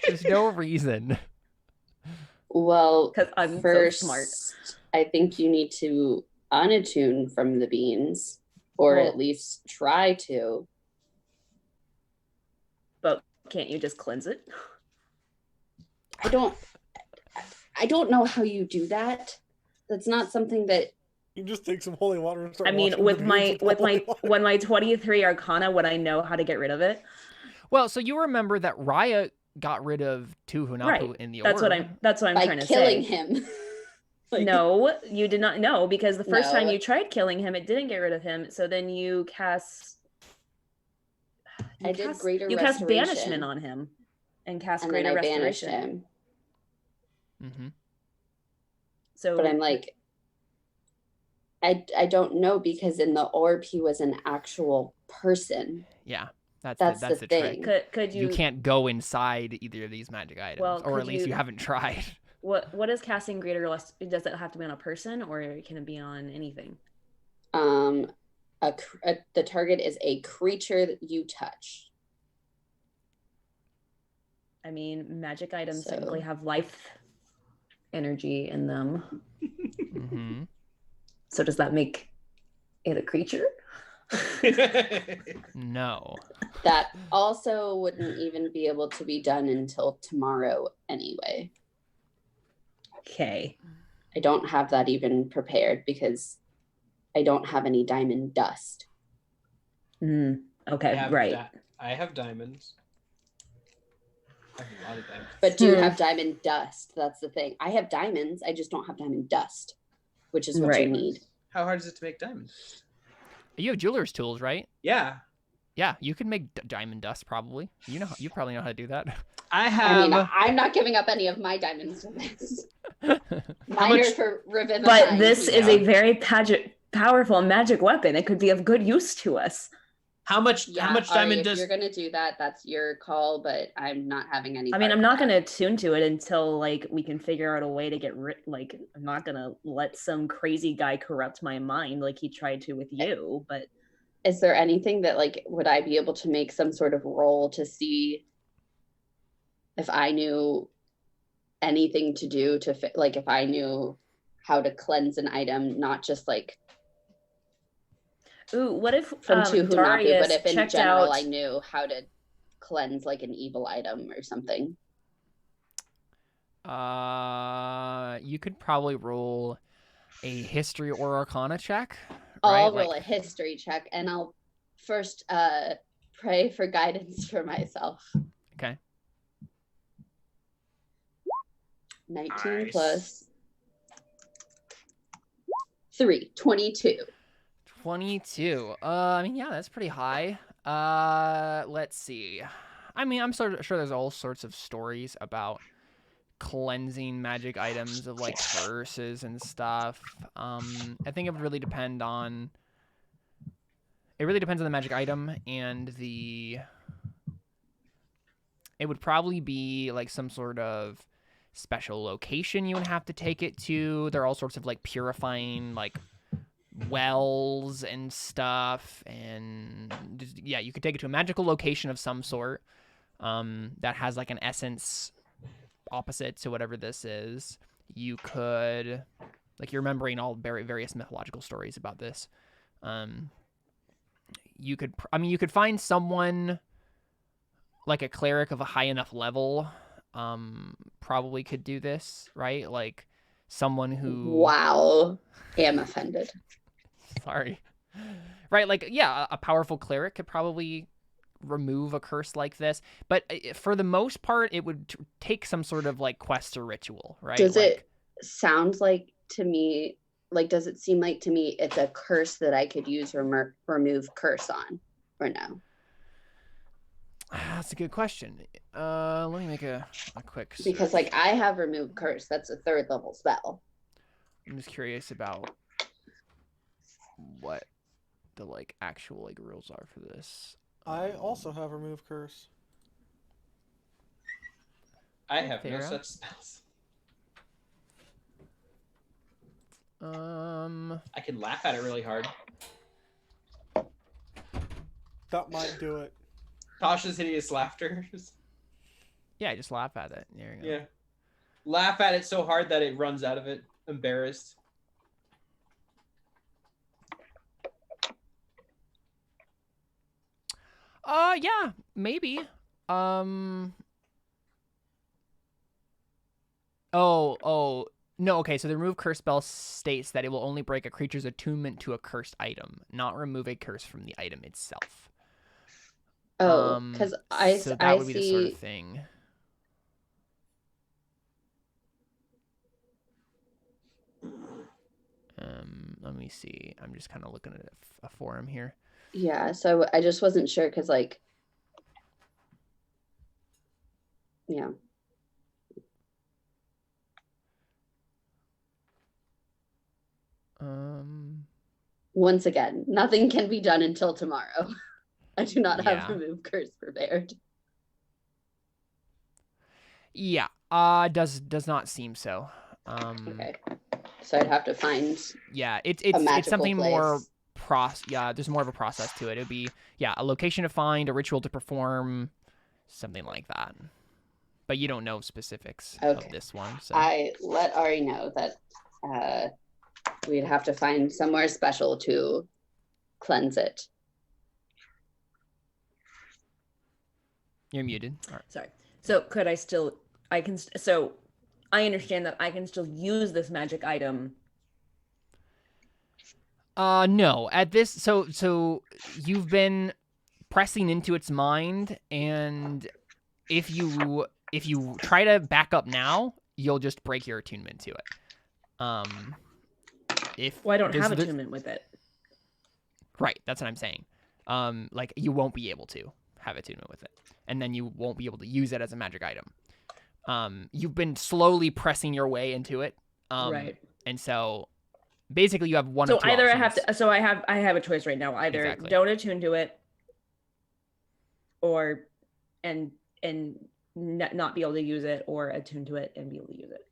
there's no reason. Well, Because I'm first, so smart. I think you need to unattune from the beans, or Well- at least try to. But can't you just cleanse it? I don't know how you do that. That's not something that. You can just take some holy water and start. I mean, washing with the my beans with holy water. when my 23 Arcana, would I know how to get rid of it? Well, so you remember that Raya got rid of Tuhunapu Right. in the That's orb. what I'm By trying to killing say. him. Like, No, you did not know, because the first time No. you tried killing him, it didn't get rid of him. So then you cast. I did greater You cast restoration. banishment on him, and cast and then greater I banished restoration. him. Mm-hmm. So, But I'm like, I don't know, because in the orb he was an actual person. Yeah, that's That's the the trick. thing. could You you? can't go inside either of these magic items, Well, or could at least you you- haven't tried. What is casting greater lust? Does it have to be on a person, or can it be on anything? The target is a creature that you touch. I mean, magic items So- technically have life energy in them. Mm-hmm. So does that make it a creature? No. That also wouldn't even be able to be done until tomorrow anyway. Okay. I don't have that even prepared because I don't have any diamond dust. Okay, right. I have diamonds. I have a lot of diamonds. But do you have diamond dust? That's the thing. I have diamonds, I just don't have diamond dust, which is what Right. you need. How hard is it to make diamonds? You have jeweler's tools, right? Yeah. Yeah, you can make diamond dust probably. You probably know how to do that. I I have. mean, I'm not giving up any of my diamonds for this. Mine are much- for revivifying. But this is a Yeah. very powerful magic weapon. It could be of good use to us. how much Yeah, how much Ari, diamond if does you're gonna do that, that's your call. But I'm not having any. I mean, part I'm of not that. going to tune to it until like we can figure out a way to get like I'm not going to let some crazy guy corrupt my mind like he tried to with you, but Is there anything that like would I be able to make some sort of roll to see if I knew anything to do to like if I knew how to cleanse an item, not just like ooh, what if from Tuhunapu, Darius but if in checked general out I knew how to cleanse like an evil item or something. You could probably roll a history or arcana check. I'll right? roll a history check and I'll first pray for guidance for myself. Okay. 19 Nice. plus 3, 22. 22. I mean, yeah, that's pretty high. Let's see. I mean, I'm sort of sure there's all sorts of stories about cleansing magic items of like curses and stuff. I think it would really depend on. It really depends on the magic item and the. It would probably be like some sort of special location you would have to take it to. There are all sorts of like purifying like wells and stuff, and just, yeah, you could take it to a magical location of some sort that has like an essence opposite to whatever this is. You could, like, you're remembering all various mythological stories about this. You could, I mean, you could find someone like a cleric of a high enough level, probably could do this, right? Like someone who. Wow, am offended. Sorry. Right, like, yeah, a powerful cleric could probably remove a curse like this, but for the most part, it would take some sort of, like, quest or ritual, right? Does like, it sound like to me, like, does it seem like to me it's a curse that I could use remove curse on, or no? That's a good question. Let me make a quick search. Because, like, I have remove curse. That's a 3rd level spell. I'm just curious about what the, like, actual, like, rules are for this. I also have remove curse. I have no Terra? such spells. I can laugh at it really hard. That might do it. Tasha's hideous laughter. Yeah, just laugh at it. There you go. Yeah. Laugh at it so hard that it runs out of it. Embarrassed. Yeah, maybe. Oh, no, okay, so the remove curse spell states that it will only break a creature's attunement to a cursed item, not remove a curse from the item itself. Oh, because so that I would be the sort see. of thing. Let me see. I'm just kind of looking at a forum here. Yeah, so I just wasn't sure because, like, yeah. Once again, nothing can be done until tomorrow. I do not have remove curse prepared. Yeah, does not seem so. Okay, so I'd have to find. Yeah, it's magical something place. more Yeah, there's more of a process to it. It would be a location to find, a ritual to perform, something like that. But you don't know specifics of this one. So I let Ari know that we'd have to find somewhere special to cleanse it. You're muted. All right. Sorry. So could I still? I can. So I understand that I can still use this magic item. No. At this, so you've been pressing into its mind, and if you try to back up now, you'll just break your attunement to it. Well, I don't have attunement with it. Right, that's what I'm saying. Like, you won't be able to have attunement with it, and then you won't be able to use it as a magic item. You've been slowly pressing your way into it. Right. And so basically you have one so of two either options. I have a choice right now. Either don't attune to it, or and not be able to use it, or attune to it and be able to use it.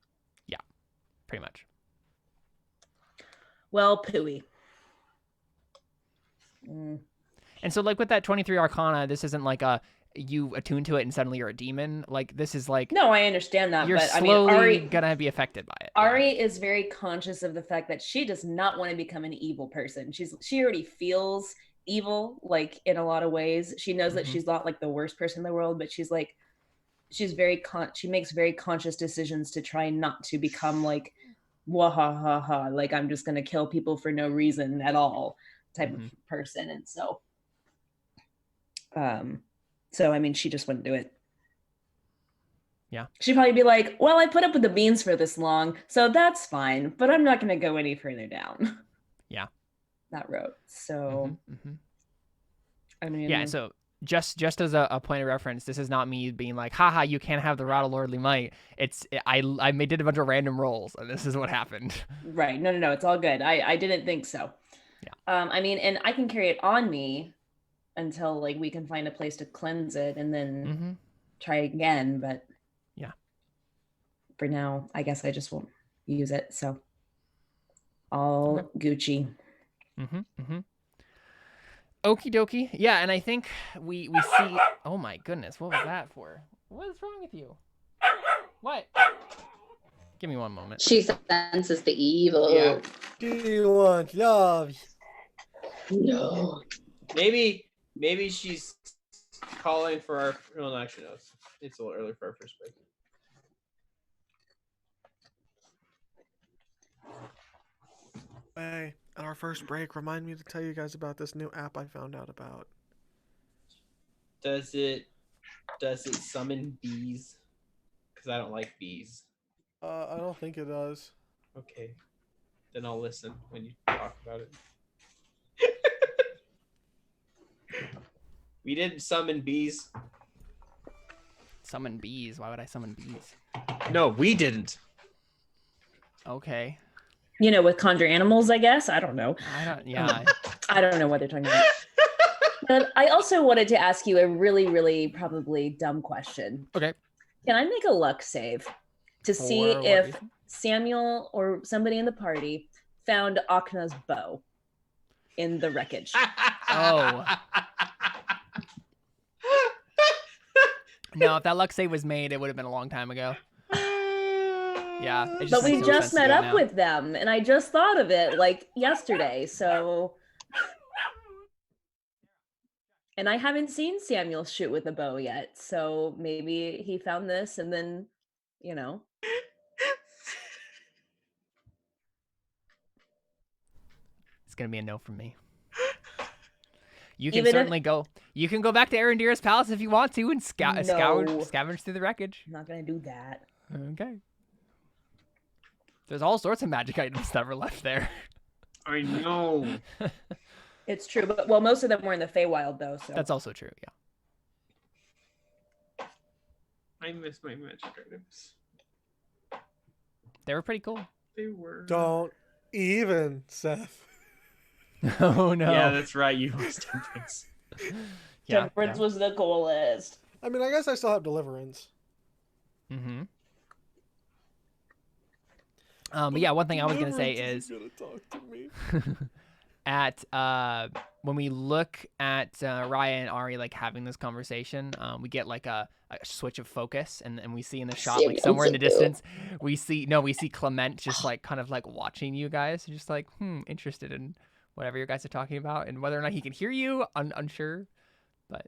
Yeah, pretty much. Well, pooey. And so, like, with that 23 Arcana, this isn't like you attune to it and suddenly you're a demon. Like, this is like... No, I understand that, you're but slowly Ari, gonna be affected by it. Ari is very conscious of the fact that she does not want to become an evil person. She already feels evil, like, in a lot of ways. She knows that she's not, like, the worst person in the world, but she's, like, she makes very conscious decisions to try not to become, like, wahahaha, like, I'm just gonna kill people for no reason at all type of person. And so So I mean, she just wouldn't do it. Yeah. She'd probably be like, well, I put up with the beans for this long, so that's fine, but I'm not going to go any further down. Yeah. That road. So, I mean, yeah. So just as a point of reference, this is not me being like, haha, you can't have the Rod of Lordly Might. I did a bunch of random rolls, and this is what happened. Right. No. It's all good. I didn't think so. Yeah. I mean, and I can carry it on me until like we can find a place to cleanse it and then try again. But yeah, for now, I guess I just won't use it. So all Gucci. Okie dokie. Yeah, and I think we see. Oh my goodness, what was that for? What is wrong with you? What? Give me one moment. She senses the evil. Yeah. Do you want love? No. Maybe she's calling for our. No, actually, no. It's a little early for our first break. Hey, at our first break, remind me to tell you guys about this new app I found out about. Does it summon bees? Because I don't like bees. I don't think it does. Okay, then I'll listen when you talk about it. We didn't summon bees. Summon bees? Why would I summon bees? No, we didn't. Okay. You know, with conjure animals, I guess. I don't know. Yeah. I don't know what they're talking about. But I also wanted to ask you a really, really probably dumb question. Okay. Can I make a luck save to see For what if reason? Samuel or somebody in the party found Akna's bow in the wreckage? Oh. No, if that luck save was made, it would have been a long time ago. Yeah. It But we makes no just sense to met do it up now. with them, and I just thought of it like yesterday. So, and I haven't seen Samuel shoot with a bow yet. So maybe he found this, and then, you know. It's gonna be a no from me. You can Even if- certainly go. You can go back to Arendira's palace if you want to and No. scavenge through the wreckage. I'm not gonna do that. Okay. There's all sorts of magic items that were left there. I know. It's true, but well, most of them were in the Feywild though. So That's also true. Yeah. I miss my magic items. They were pretty cool. They were. Don't even, Seth. Oh no. Yeah, that's right. You lost temperance. Yeah. Temperance was the coolest. I mean, I guess I still have Deliverance. Mm-hmm. But yeah, one thing I was gonna say Deliverance is isn't gonna talk to me. at when we look at Raya and Ari like having this conversation, we get like a switch of focus, and we see in the shot like somewhere in the distance, we see Clement just like kind of like watching you guys, just like interested in whatever you guys are talking about, and whether or not he can hear you, unsure, but.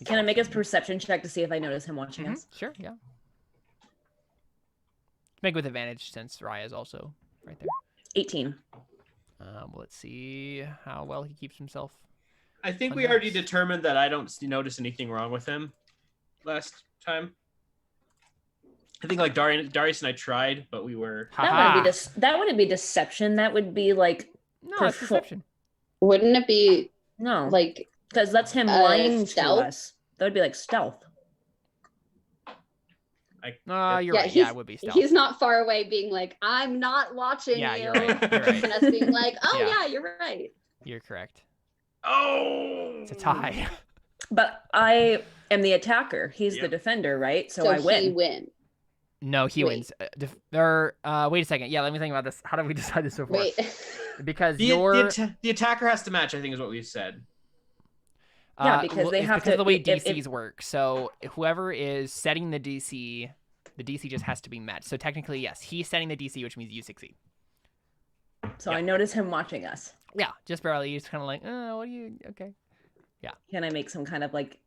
Can I make a perception check to see if I notice him watching us? Sure, yeah. Make with advantage since Raya is also right there. 18. Let's see how well he keeps himself. I think we already determined that I don't notice anything wrong with him last time. I think like Darius and I tried, but we were. That wouldn't be deception. That would be like No, it's deception. Wouldn't it be no, like because that's him lying stealth? to us. That would be like stealth. You're right. Yeah, it would be stealth. He's not far away being like, I'm not watching Yeah, you. you're right. You're right. And us being like, oh Yeah. yeah, you're right. You're correct. Oh, It's a tie. But I am the attacker. He's the Yep. defender, right? So So I win. he wins. No, he Wait. wins. Wait a second. Yeah, let me think about this. How did we decide this before? Wait. Because the attacker has to match, I think is what we said. Yeah, because they it's have because to- of the way if- DCs work. So whoever is setting the DC just has to be met. So technically, yes, he's setting the DC, which means you succeed. So I notice him watching us. Yeah, just barely. You're just kind of like, what do you? Okay. Can I make some kind of like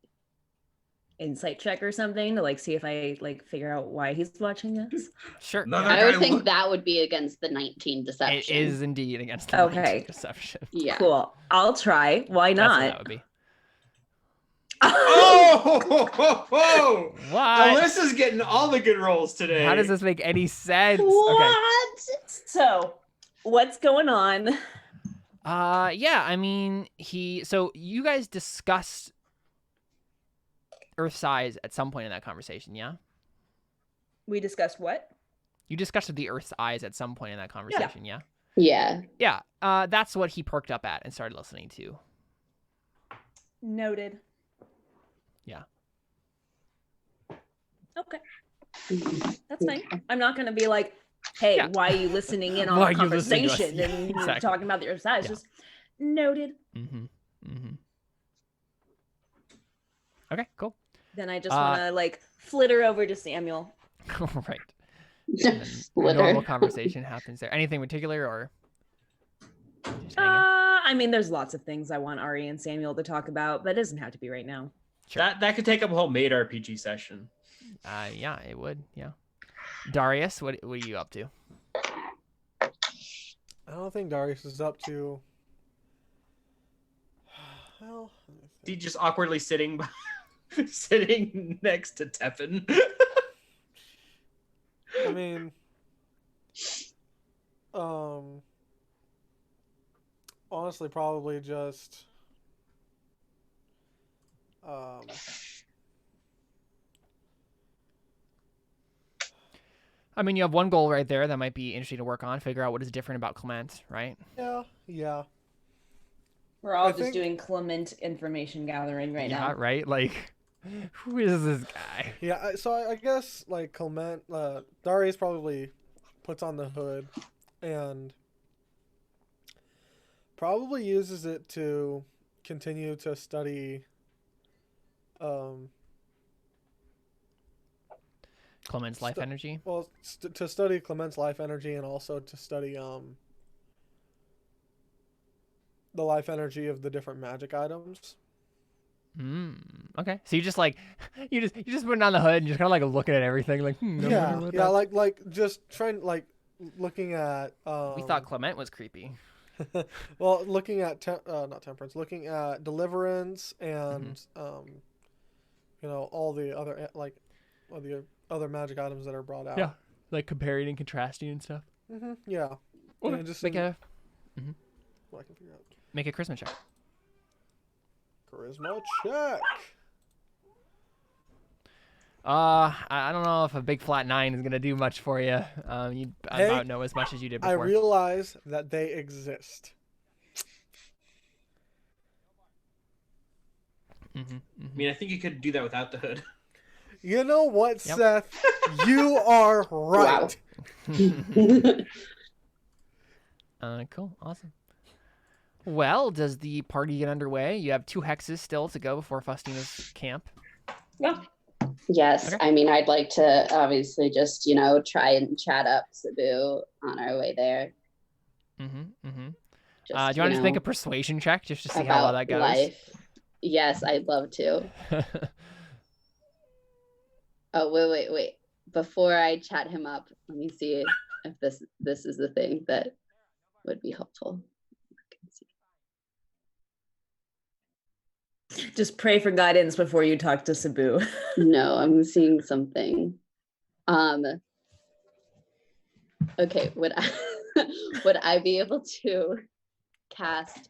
insight check or something to like see if I like figure out why he's watching us? Sure. Another Yeah. I would guy think look- that would be against the 19 It deception. is indeed against the Okay. deception. Yeah. Cool. I'll try. Why That's what not? that would be. Oh! What? Alyssa's getting all the good rolls today. How does this make any sense? Okay. What? So, what's going on? Yeah, I mean, so you guys discussed Earth size at some point in that conversation, yeah? We discussed what? You discussed the Earth's eyes at some point in that conversation, yeah? Yeah. Yeah, that's what he perked up at and started listening to. Noted. Yeah. Okay. That's fine. I'm not going to be like, hey, Yeah. why are you listening in on Why a are you listening to us? conversation Yeah, and exactly. talking about the Earth's eyes? Yeah. Just noted. Mm-hmm. Mm-hmm. Okay, cool. Then I just want to like flitter over to Samuel. Right. And then Flitter. normal conversation happens there. Anything particular or? Just hanging? I mean, there's lots of things I want Ari and Samuel to talk about, but it doesn't have to be right now. Sure. That could take up a whole maid RPG session. Yeah, it would. Yeah. Darius, what are you up to? I don't think Darius is up to. Well, let me He think. just awkwardly sitting next to Teffin. I mean, honestly, probably just, I mean, you have one goal right there that might be interesting to work on. Figure out what is different about Clement, right? yeah. We're all I just think- doing Clement information gathering right Yeah, now. right? Like, who is this guy? Yeah, so I guess like Clement, Darius probably puts on the hood and probably uses it to continue to study Clement's life Stu- energy. to study Clement's life energy and also to study the life energy of the different magic items. Okay. So you just like you just putting on the hood and just kind of like looking at everything like I wonder Yeah, what yeah, that- like just trying like looking at we thought Clement was creepy. well, looking at not temperance, looking at deliverance and you know, all the other like all the other magic items that are brought out. Yeah. Like comparing and contrasting and stuff. Yeah. Okay. And just Make a what I can figure out. make a charisma check. Charisma check. I don't know if a big flat 9 is gonna do much for you. You Hey, about know as much as you did I before. realize that they exist. I mean, I think you could do that without the hood. You know what, Yep. Seth? You are right. Cool, awesome. Well, does the party get underway? You have 2 hexes still to go before Faustino's camp. Yeah. Yes, Okay. I mean, I'd like to obviously just, you know, try and chat up Cebu on our way there. Just, Just, do you want to just make a persuasion check just to see how well about that goes? life. Yes, I'd love to. Oh, wait. Before I chat him up, let me see if this is the thing that would be helpful. Just pray for guidance before you talk to Cebu. No, I'm seeing something. Okay, would I be able to cast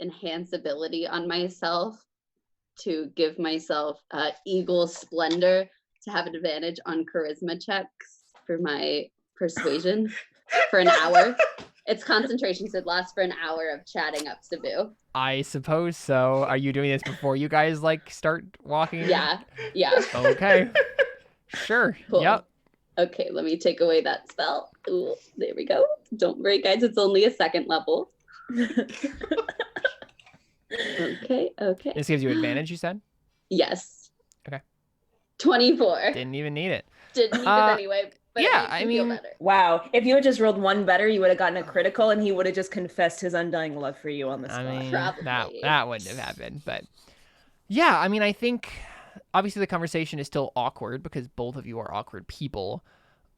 enhance ability on myself to give myself eagle splendor to have an advantage on charisma checks for my persuasion for an hour? It's concentration, so it lasts for an hour of chatting up Cebu. I suppose so. Are you doing this before you guys like start walking? Yeah. Okay. Sure. Cool. Yep. Okay, let me take away that spell. Ooh, there we go. Don't worry, guys, it's only a 2nd level. Okay. This gives you advantage, you said? Yes. Okay. 24. Didn't even need it. Didn't need it anyway, but yeah, it makes I me feel mean- better. Wow. If you had just rolled 1 better, you would have gotten a critical and he would have just confessed his undying love for you on the spot. I mean, Probably. that wouldn't have happened, but yeah, I mean, I think obviously the conversation is still awkward because both of you are awkward people.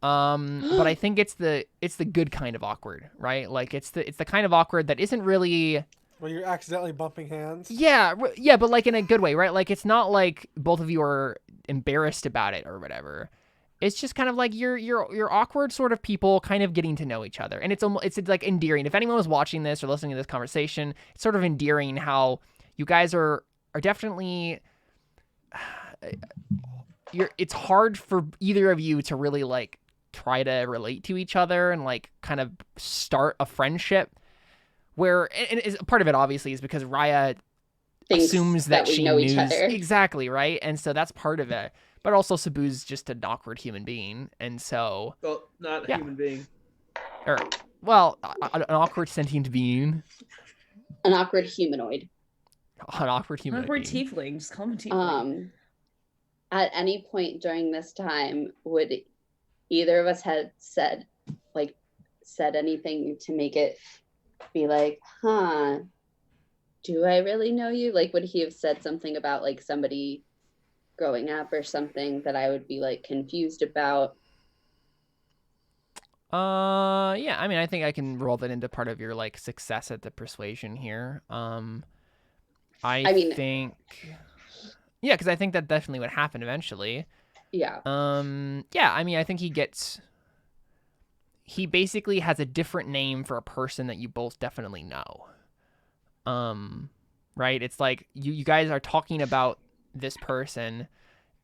But I think it's the good kind of awkward, right? Like it's the kind of awkward that isn't really Where you're accidentally bumping hands. Yeah, yeah, but like in a good way, right? Like it's not like both of you are embarrassed about it or whatever. It's just kind of like you're awkward sort of people kind of getting to know each other. And it's almost it's like endearing. If anyone was watching this or listening to this conversation, it's sort of endearing how you guys are definitely it's hard for either of you to really like try to relate to each other and like kind of start a friendship where and part of it obviously is because Raya Thinks assumes that we she know each knew other. exactly, right? And so that's part of it. But also Sabu's just an awkward human being, and so Well, not a Yeah. human being. or well, an awkward sentient being, An awkward humanoid. an awkward human Awkward being. tiefling. Just call him a tiefling. At any point during this time, would either of us had said anything to make it be like, huh, do I really know you? Like, would he have said something about like somebody growing up or something that I would be like confused about? Yeah, I mean, I think I can roll that into part of your like success at the persuasion here. I mean- think, yeah, because I think that definitely would happen eventually. Yeah. Yeah, I mean, I think he basically has a different name for a person that you both definitely know. Right? It's like you guys are talking about this person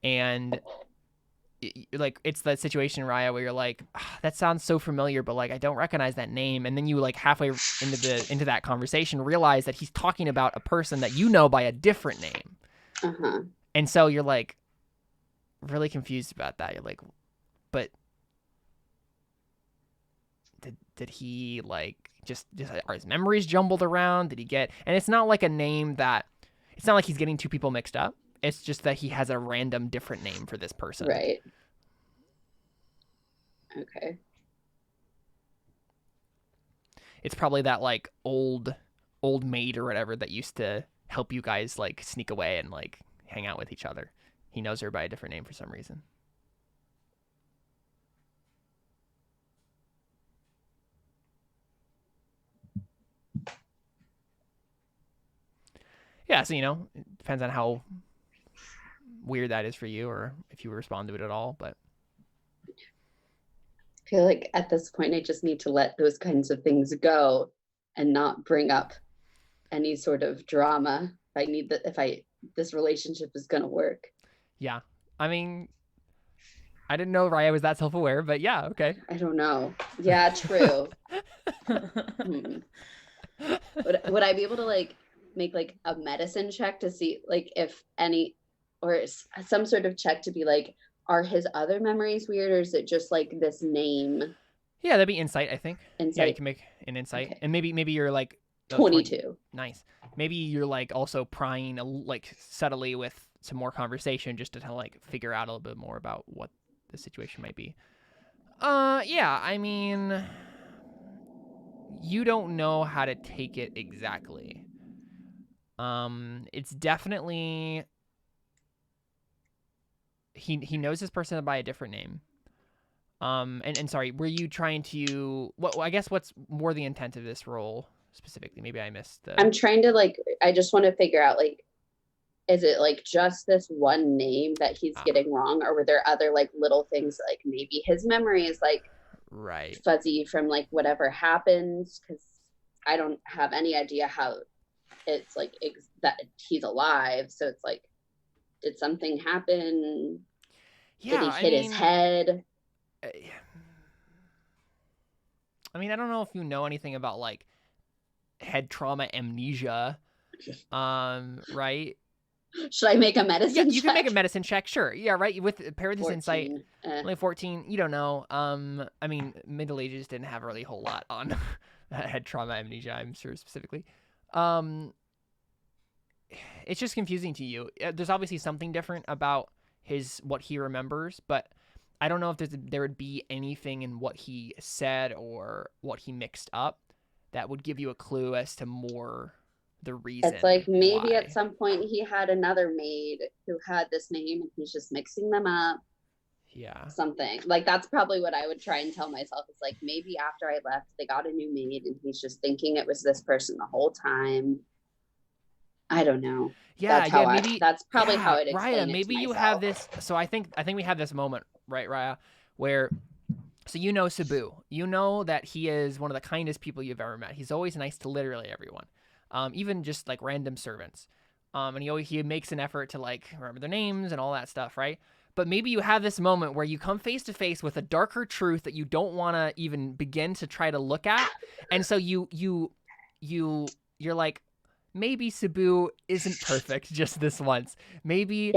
and like it's that situation, Raya, where you're like, that sounds so familiar, but like I don't recognize that name. And then you like halfway into that conversation realize that he's talking about a person that you know by a different name. Uh-huh. And so you're like really confused about that. You're like, but did he like just are his memories jumbled around? Did he get? And it's not like a name that it's not like he's getting two people mixed up. It's just that he has a random different name for this person. Right. Okay. It's probably that like old maid or whatever that used to help you guys like sneak away and like hang out with each other. He knows her by a different name for some reason. Yeah, so it depends on how weird that is for you or if you respond to it at all, but I feel like at this point I just need to let those kinds of things go and not bring up any sort of drama. If this relationship is gonna work. yeah. I mean, I didn't know Raya was that self-aware, but yeah, okay. I don't know. Yeah, true. Would I be able to like make like a medicine check to see like if any or some sort of check to be like, are his other memories weird or is it just like this name? Yeah, that'd be insight, I think. Insight. Yeah, you can make an insight. Okay. And maybe you're like 22. Nice. Maybe you're like also prying like subtly with some more conversation just to kind of like figure out a little bit more about what the situation might be. Yeah, I mean, you don't know how to take it exactly. It's definitely he knows this person by a different name. And sorry, were you trying to I guess what's more the intent of this role specifically? Maybe I missed the I'm trying to like I just want to figure out like is it like just this one name that he's getting wrong or were there other like little things like maybe his memory is like right fuzzy from like whatever happens because I don't have any idea how it's like that he's alive, so it's like did something happen? Yeah, did he hit his head? I mean, I don't know if you know anything about like head trauma amnesia, right? Should I make a medicine Yeah, you check? can make a medicine check, sure. Yeah, right. With pair with this 14. insight, only 14. You don't know. I mean, Middle Ages didn't have really a whole lot on head trauma amnesia. I'm sure specifically. It's just confusing to you. There's obviously something different about what he remembers, but I don't know if there would be anything in what he said or what he mixed up that would give you a clue as to more the reason. It's like maybe why. at some point he had another maid who had this name and he's just mixing them up. Yeah. something. Like that's probably what I would try and tell myself. Is like maybe after I left, they got a new maid, and he's just thinking it was this person the whole time. I don't know. Yeah, That's how maybe. that's probably how I'd Raya, explain it maybe to you myself. have this. So I think we have this moment, right, Raya, where so you know Cebu. You know that he is one of the kindest people you've ever met. He's always nice to literally everyone, even just like random servants. And he makes an effort to like remember their names and all that stuff, right? But maybe you have this moment where you come face to face with a darker truth that you don't want to even begin to try to look at, and so you're like, maybe Cebu isn't perfect just this once. Maybe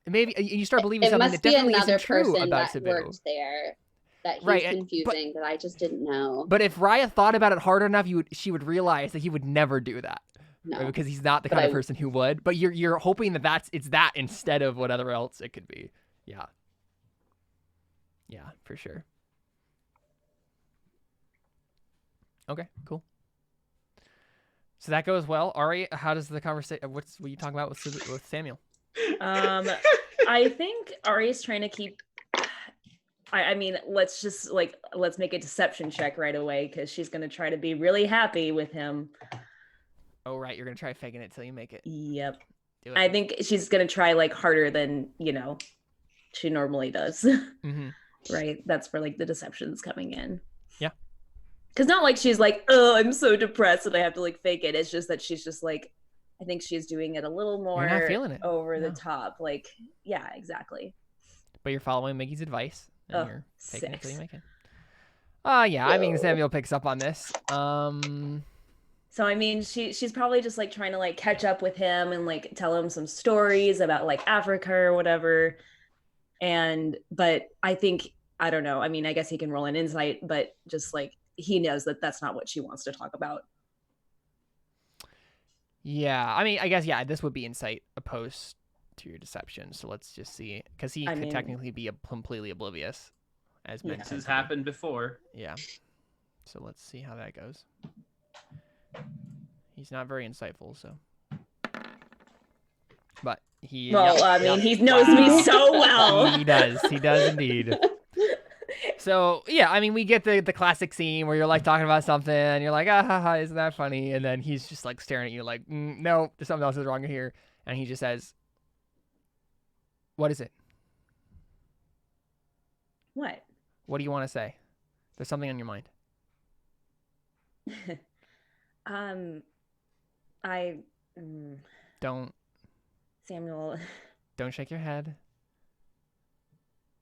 you start believing It something must that be definitely another isn't true person about that Cebu. worked there that he's Right, confusing that I just didn't know. But if Raya thought about it hard enough, she would realize that he would never do that. No, right? Because he's not the kind of person who would. But you're hoping that it's that instead of whatever else it could be. Yeah. Yeah, for sure. Okay, cool. So that goes well. Ari, how does the conversation? What are you talking about with Samuel? I think Ari's trying to keep. I mean, let's make a deception check right away because she's gonna try to be really happy with him. Oh right, you're gonna try faking it till you make it. Yep. Do it. I think she's gonna try like harder than she normally does. Mm-hmm. Right. That's where like the deception's coming in. Yeah. Because not like she's like, oh, I'm so depressed and I have to like fake it. It's just that she's just like, I think she's doing it a little more You're not feeling it. over the top. Like, yeah, exactly. But you're following Mickey's advice and you're faking it till you 6. make it. Yeah. I mean, Samuel picks up on this. So I mean, she's probably just like trying to like catch up with him and like tell him some stories about like Africa or whatever. But I think, I don't know. I mean, I guess he can roll an insight, but just like he knows that that's not what she wants to talk about. Yeah, I mean, I guess this would be insight opposed to your deception. So let's just see, because he could technically be completely oblivious, as men. This has happened before. Yeah. So let's see how that goes. He's not very insightful, so. But he. Well, I mean, he knows me so well. He does indeed. So yeah, I mean, we get the classic scene where you're like talking about something and you're like, isn't that funny? And then he's just like staring at you like, no, there's something else is wrong here. And he just says, what is it? What? What do you want to say? There's something on your mind. Don't. Samuel. Don't shake your head.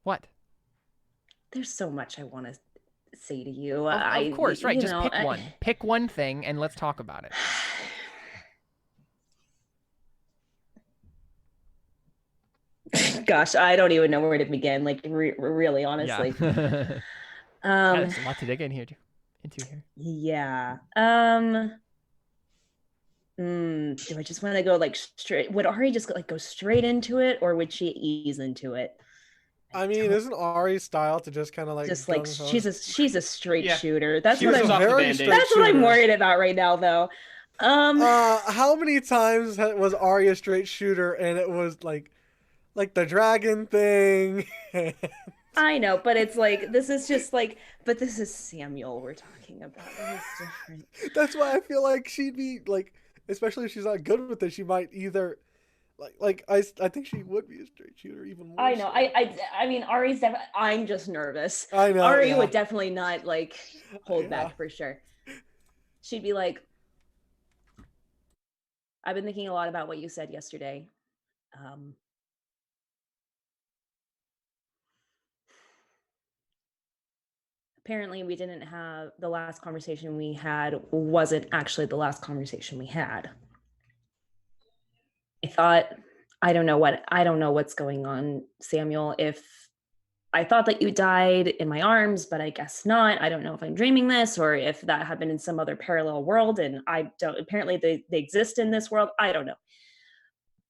What? There's so much I want to say to you. Of course, right. Just pick one. Pick one thing and let's talk about it. Gosh, I don't even know where to begin. Like, really, honestly. Yeah. There's a lot to dig into here. Yeah. Do I just want to go like straight? Would Ari just like go straight into it, or would she ease into it? I mean, isn't Ari's style to just kind of like just like she's a straight shooter? That's what I'm worried about right now, though. How many times was Ari a straight shooter and it was like the dragon thing? I know, but it's like this is Samuel we're talking about. It's different. That's why I feel like she'd be like, especially if she's not good with it, she might either. I think she would be a straight shooter even more. I know. So. I mean, Ari's definitely. I'm just nervous. I know. Ari would definitely not like hold back for sure. She'd be like, "I've been thinking a lot about what you said yesterday. Apparently, we didn't have the last conversation we had. Wasn't actually the last conversation we had. I thought, I don't know what's going on, Samuel. If I thought that you died in my arms, but I guess not. I don't know if I'm dreaming this or if that happened in some other parallel world. And apparently they exist in this world. I don't know.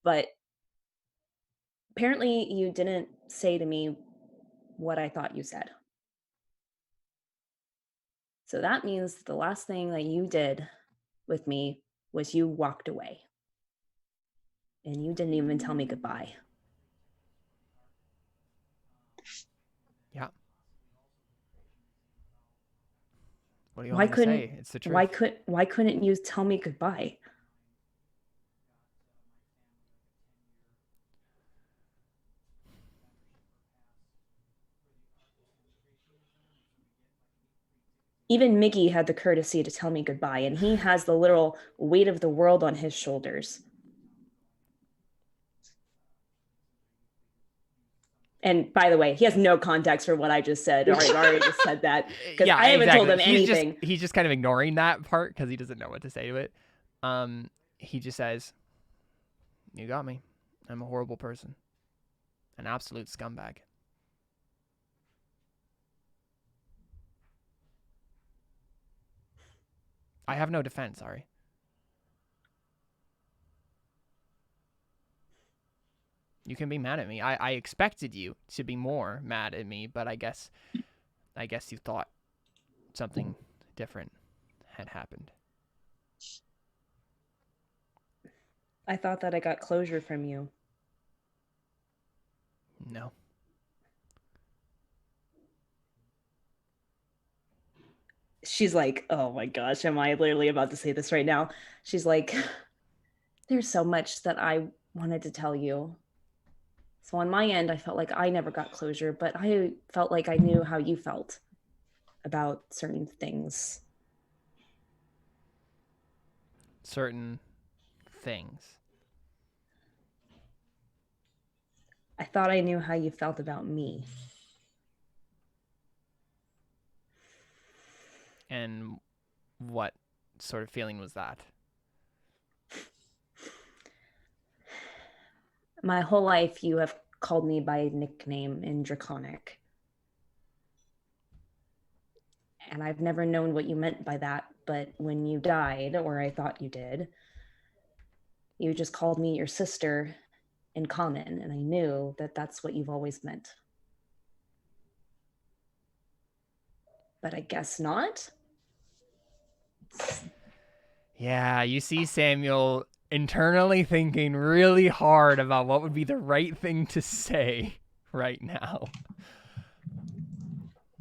But apparently you didn't say to me what I thought you said. So that means the last thing that you did with me was you walked away. And you didn't even tell me goodbye. What do you Why want me to couldn't say? It's the truth. why couldn't you tell me goodbye? Even Mickey had the courtesy to tell me goodbye, and he has the literal weight of the world on his shoulders. And by the way, he has no context for what I just said. Ari just said that because Yeah, I haven't exactly. told him anything. He's just kind of ignoring that part because he doesn't know what to say to it. He just says, "You got me. I'm a horrible person, an absolute scumbag." I have no defense, Ari. You can be mad at me. I expected you to be more mad at me, but I guess you thought something different had happened. I thought that I got closure from you. No. She's like, oh my gosh, am I literally about to say this right now? She's like, there's so much that I wanted to tell you. So on my end, I felt like I never got closure, but I felt like I knew how you felt about certain things. Certain things. I thought I knew how you felt about me. And what sort of feeling was that? My whole life, you have called me by a nickname in Draconic. And I've never known what you meant by that, but when you died, or I thought you did, you just called me your sister in common, and I knew that that's what you've always meant. But I guess not. Yeah, you see Samuel internally thinking really hard about what would be the right thing to say right now.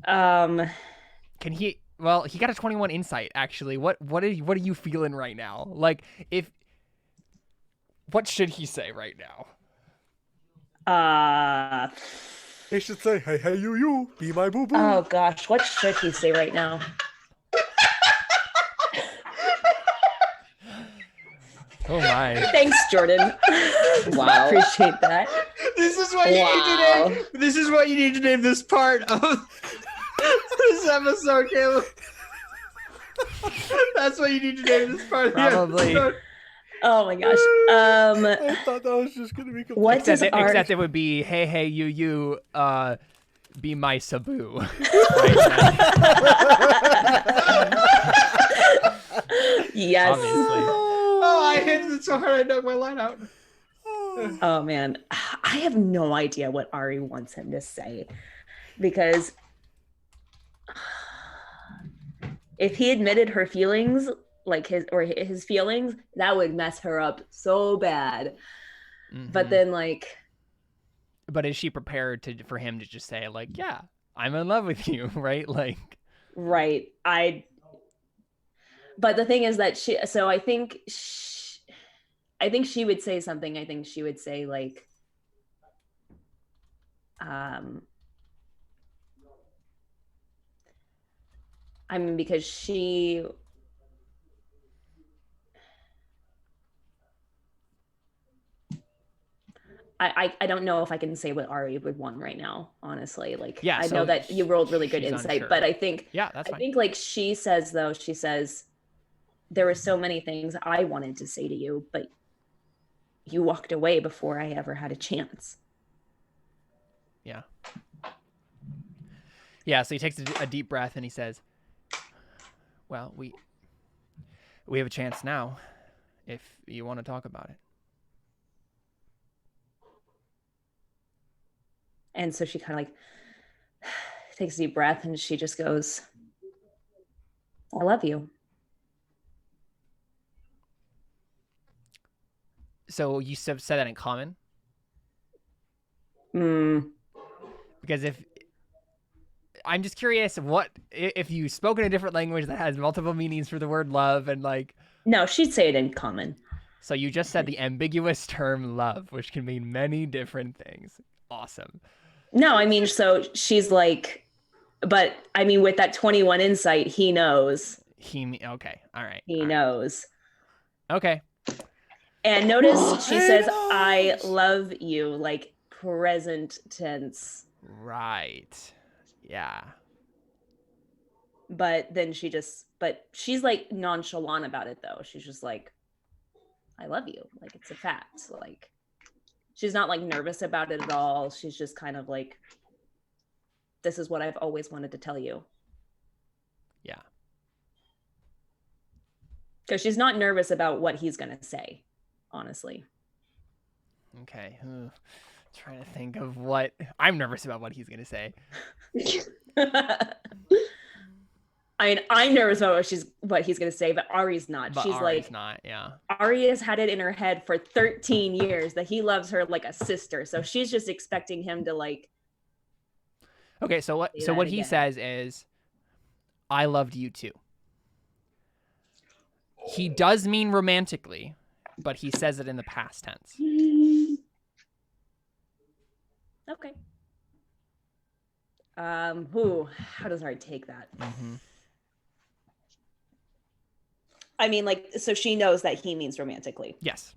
Can he? Well, he got a 21 insight. Actually, what are you feeling right now? Like, what should he say right now? He should say, "Hey, you, be my boo boo." Oh gosh, what should he say right now? Oh my! Thanks, Jordan. Wow. Appreciate that. This is what you need to name. This is what you need to name this part of this episode, Caleb. That's what you need to name this part. Probably. Of the episode. Oh my gosh. I thought that was just gonna be complete. What does Except it would be, hey, you, be my Sabu. Yes. Obviously. Oh, I hit it so hard I dug my line out. Oh man, I have no idea what Ari wants him to say, because if he admitted her feelings, like his feelings, that would mess her up so bad. Mm-hmm. But then, like, but is she prepared for him to just say, like, yeah, I'm in love with you, right? Like, right. But the thing is that I think she would say something. I think she would say, like, I mean, because she, I don't know if I can say what Ari would want right now, honestly. Like, yeah, I know that you rolled really good she's insight, unsure. but I think, yeah, that's fine. I think, like, she says, there were so many things I wanted to say to you, but you walked away before I ever had a chance. Yeah. Yeah, so he takes a deep breath and he says, well, we have a chance now if you want to talk about it. And so she kind of like takes a deep breath and she just goes, I love you. So you said that in common? Because if I'm just curious, what if you spoke in a different language that has multiple meanings for the word love, and like. No, she'd say it in common. So you just said the ambiguous term love, which can mean many different things. Awesome. No, I mean, so she's like, but I mean, with that 21 insight, he knows. Okay. All right. He knows. Okay. And notice she says, I love you, like present tense. Right. Yeah. But then but she's like nonchalant about it though. She's just like, I love you. Like, it's a fact. Like, she's not like nervous about it at all. She's just kind of like, this is what I've always wanted to tell you. Yeah. Because she's not nervous about what he's going to say, honestly. Okay. Trying to think of what I'm nervous about what he's going to say. I mean, I'm nervous about what he's going to say, but Ari's not. But She's Ari's like, not, yeah. Ari has had it in her head for 13 years that he loves her like a sister. So she's just expecting him to like. Okay, so what he says is, I loved you too. He does mean romantically, but he says it in the past tense. Okay. How does Ari take that? Mm-hmm. I mean, like, so she knows that he means romantically. Yes.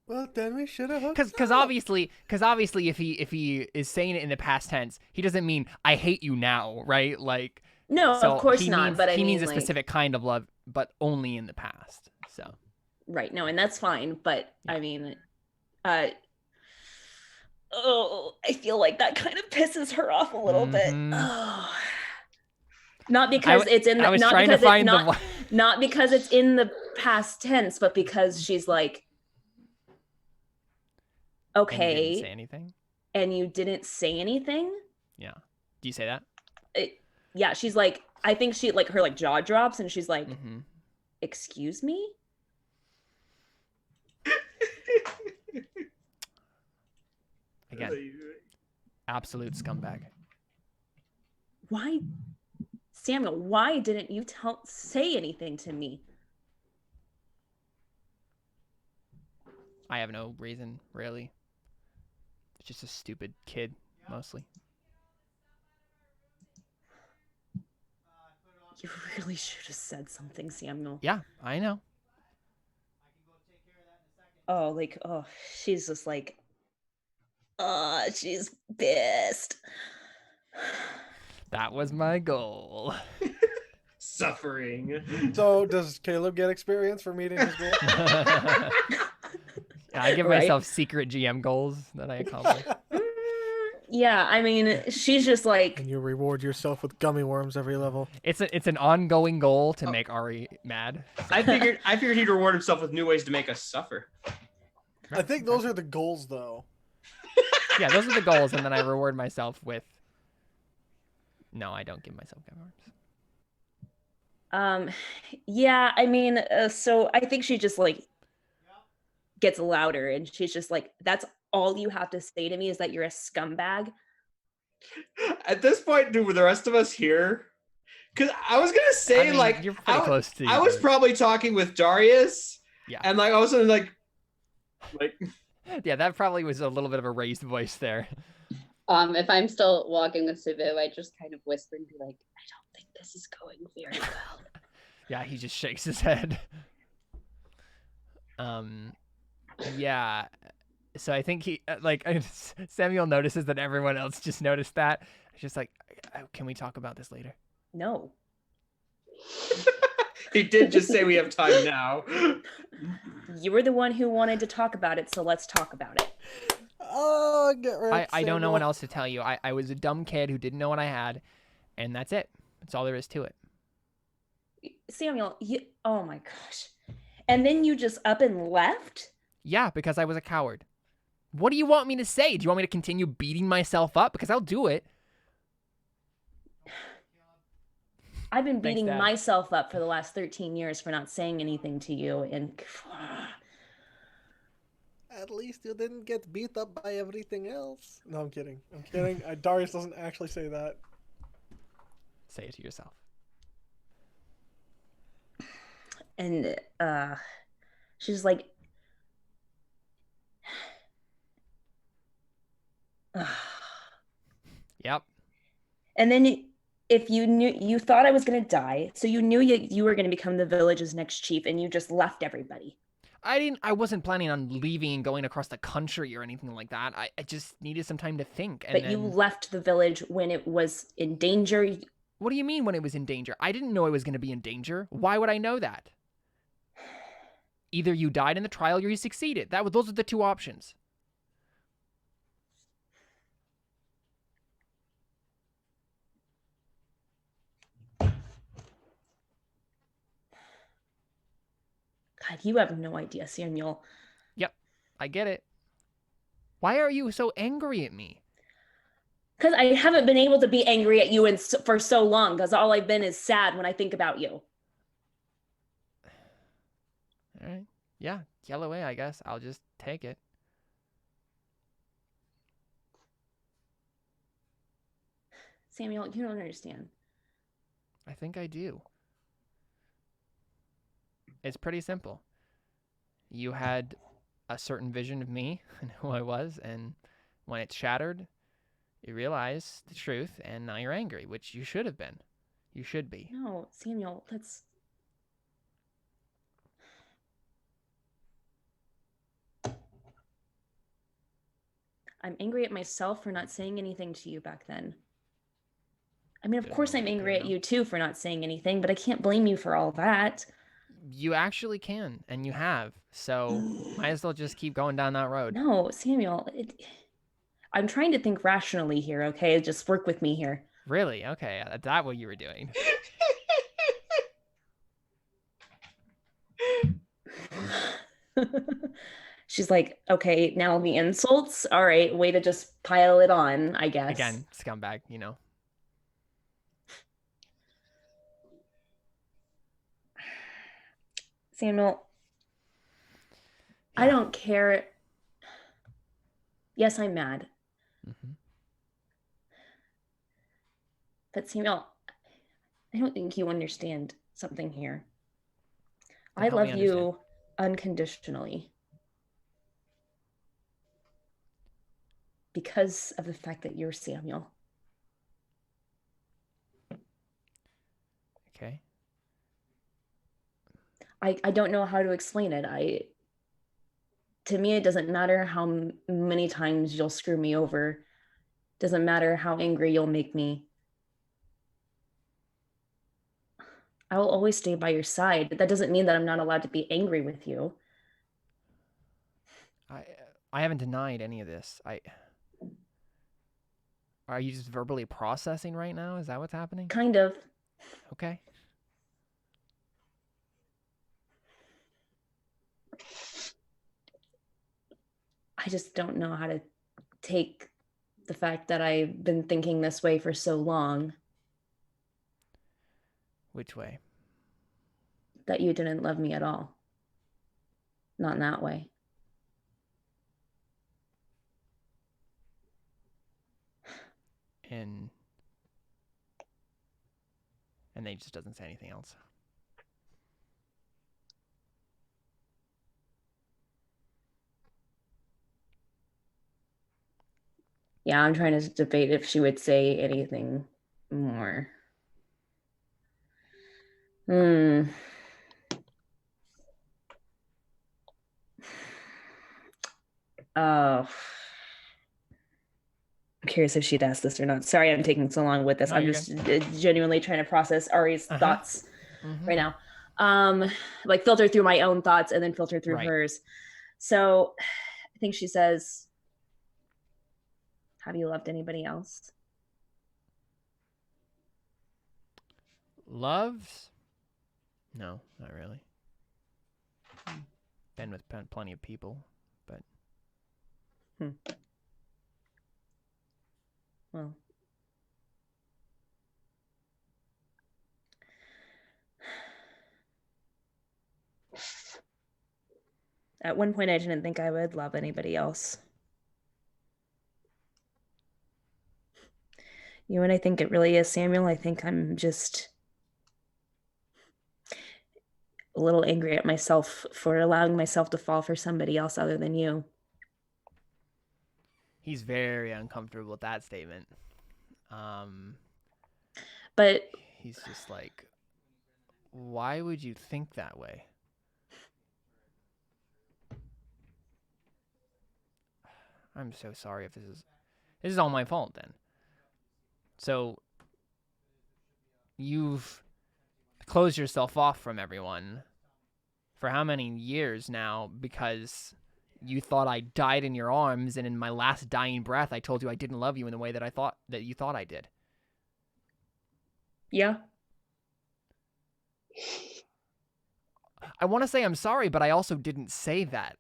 Well, then we should have. Because obviously, if he is saying it in the past tense, he doesn't mean I hate you now, right? Like, no, so of course he not. Means, but he means a like, specific kind of love, but only in the past. So. Right. No, and that's fine. But Yeah. I mean, I feel like that kind of pisses her off a little bit. Oh. Not because it's in the, not because it's in the past tense, but because she's like, okay. And you didn't say anything? And you didn't say anything? Yeah. Do you say that? Yeah, she's like, I think she like her like jaw drops and she's like, excuse me? Again, absolute scumbag. Why, Samuel, why didn't you say anything to me? I have no reason, really. It's just a stupid kid, mostly. You really should have said something, Samuel. Yeah, I know. Oh, like, oh, she's just like, she's pissed. That was my goal. Suffering. So does Caleb get experience for meeting his goal? Yeah, I give myself secret GM goals that I accomplish. Yeah, I mean, she's just like. And you reward yourself with gummy worms every level. It's an ongoing goal to make Ari mad. So. I figured he'd reward himself with new ways to make us suffer. I think those are the goals, though. Yeah, those are the goals, and then I reward myself with. No, I don't give myself gummy worms. Yeah, I mean, so I think she just like gets louder, and she's just like, "That's all you have to say to me is that you're a scumbag." At this point, do the rest of us hear? Because I was gonna say, I mean, like, you're pretty close to. I was probably talking with Darius. Yeah. And like all of a sudden, like. Yeah, that probably was a little bit of a raised voice there. If I'm still walking with Sabu, I just kind of whisper and be like, I don't think this is going very well. Yeah, he just shakes his head. Yeah. So I think Samuel notices that everyone else just noticed that. It's just like, can we talk about this later? No. He did just say we have time now. You were the one who wanted to talk about it, so let's talk about it. Oh, get right. I don't know what else to tell you. I was a dumb kid who didn't know what I had, and that's it. That's all there is to it. Samuel, oh my gosh. And then you just up and left? Yeah, because I was a coward. What do you want me to say? Do you want me to continue beating myself up? Because I'll do it. I've been beating myself up for the last 13 years for not saying anything to you. And At least you didn't get beat up by everything else. No, I'm kidding. I'm kidding. Darius doesn't actually say that. Say it to yourself. And she's like, Yep. and then if you thought I was going to die, so you knew you were going to become the village's next chief, and you just left everybody. I wasn't planning on leaving and going across the country or anything like that. I just needed some time to think. And But you left the village when it was in danger. What do you mean when it was in danger? I didn't know it was going to be in danger. Why would I know that? Either you died in the trial or you succeeded. Those are the two options. God, you have no idea, Samuel. Yep, I get it. Why are you so angry at me? Because I haven't been able to be angry at you for so long, because all I've been is sad when I think about you. All right. Yeah, yell away, I guess. I'll just take it. Samuel, you don't understand. I think I do. It's pretty simple. You had a certain vision of me and who I was, and when it's shattered, you realize the truth, and now you're angry, which you should have been. You should be. No, Samuel, that's... I'm angry at myself for not saying anything to you back then. I mean, of course I'm angry at you too for not saying anything, but I can't blame you for all that. You actually can, and you have. So might as well just keep going down that road. No, Samuel, I'm trying to think rationally here, okay? Just work with me here. Really? Okay, that's what you were doing. She's like, okay, now the insults? All right, way to just pile it on, I guess. Again, scumbag, you know. Samuel, Yeah. I don't care. Yes, I'm mad. Mm-hmm. But Samuel, I don't think you understand something here. Then I help me love you understand. unconditionally. Because of the fact that you're Samuel. Okay. I don't know how to explain it. To me, it doesn't matter how many times you'll screw me over. Doesn't matter how angry you'll make me. I will always stay by your side. That doesn't mean that I'm not allowed to be angry with you. I haven't denied any of this. Are you just verbally processing right now? Is that what's happening? Kind of. Okay. I just don't know how to take the fact that I've been thinking this way for so long. Which way? That you didn't love me at all. Not in that way. And then he just doesn't say anything else. Yeah, I'm trying to debate if she would say anything more. Oh. I'm curious if she'd ask this or not. Sorry, I'm taking so long with this. No, I'm you're just genuinely trying to process Ari's thoughts right now. Like filter through my own thoughts and then filter through hers. So I think she says, have you loved anybody else? Loves? No, not really. Been with plenty of people, but... Well... At one point, I didn't think I would love anybody else. You know what I think it really is, Samuel? I think I'm just a little angry at myself for allowing myself to fall for somebody else other than you. He's very uncomfortable with that statement. But He's just like, why would you think that way? I'm so sorry if this is all my fault then. So you've closed yourself off from everyone for how many years now because you thought I died in your arms, and in my last dying breath I told you I didn't love you in the way that you thought I did. yeah, I want to say I'm sorry, but I also didn't say that.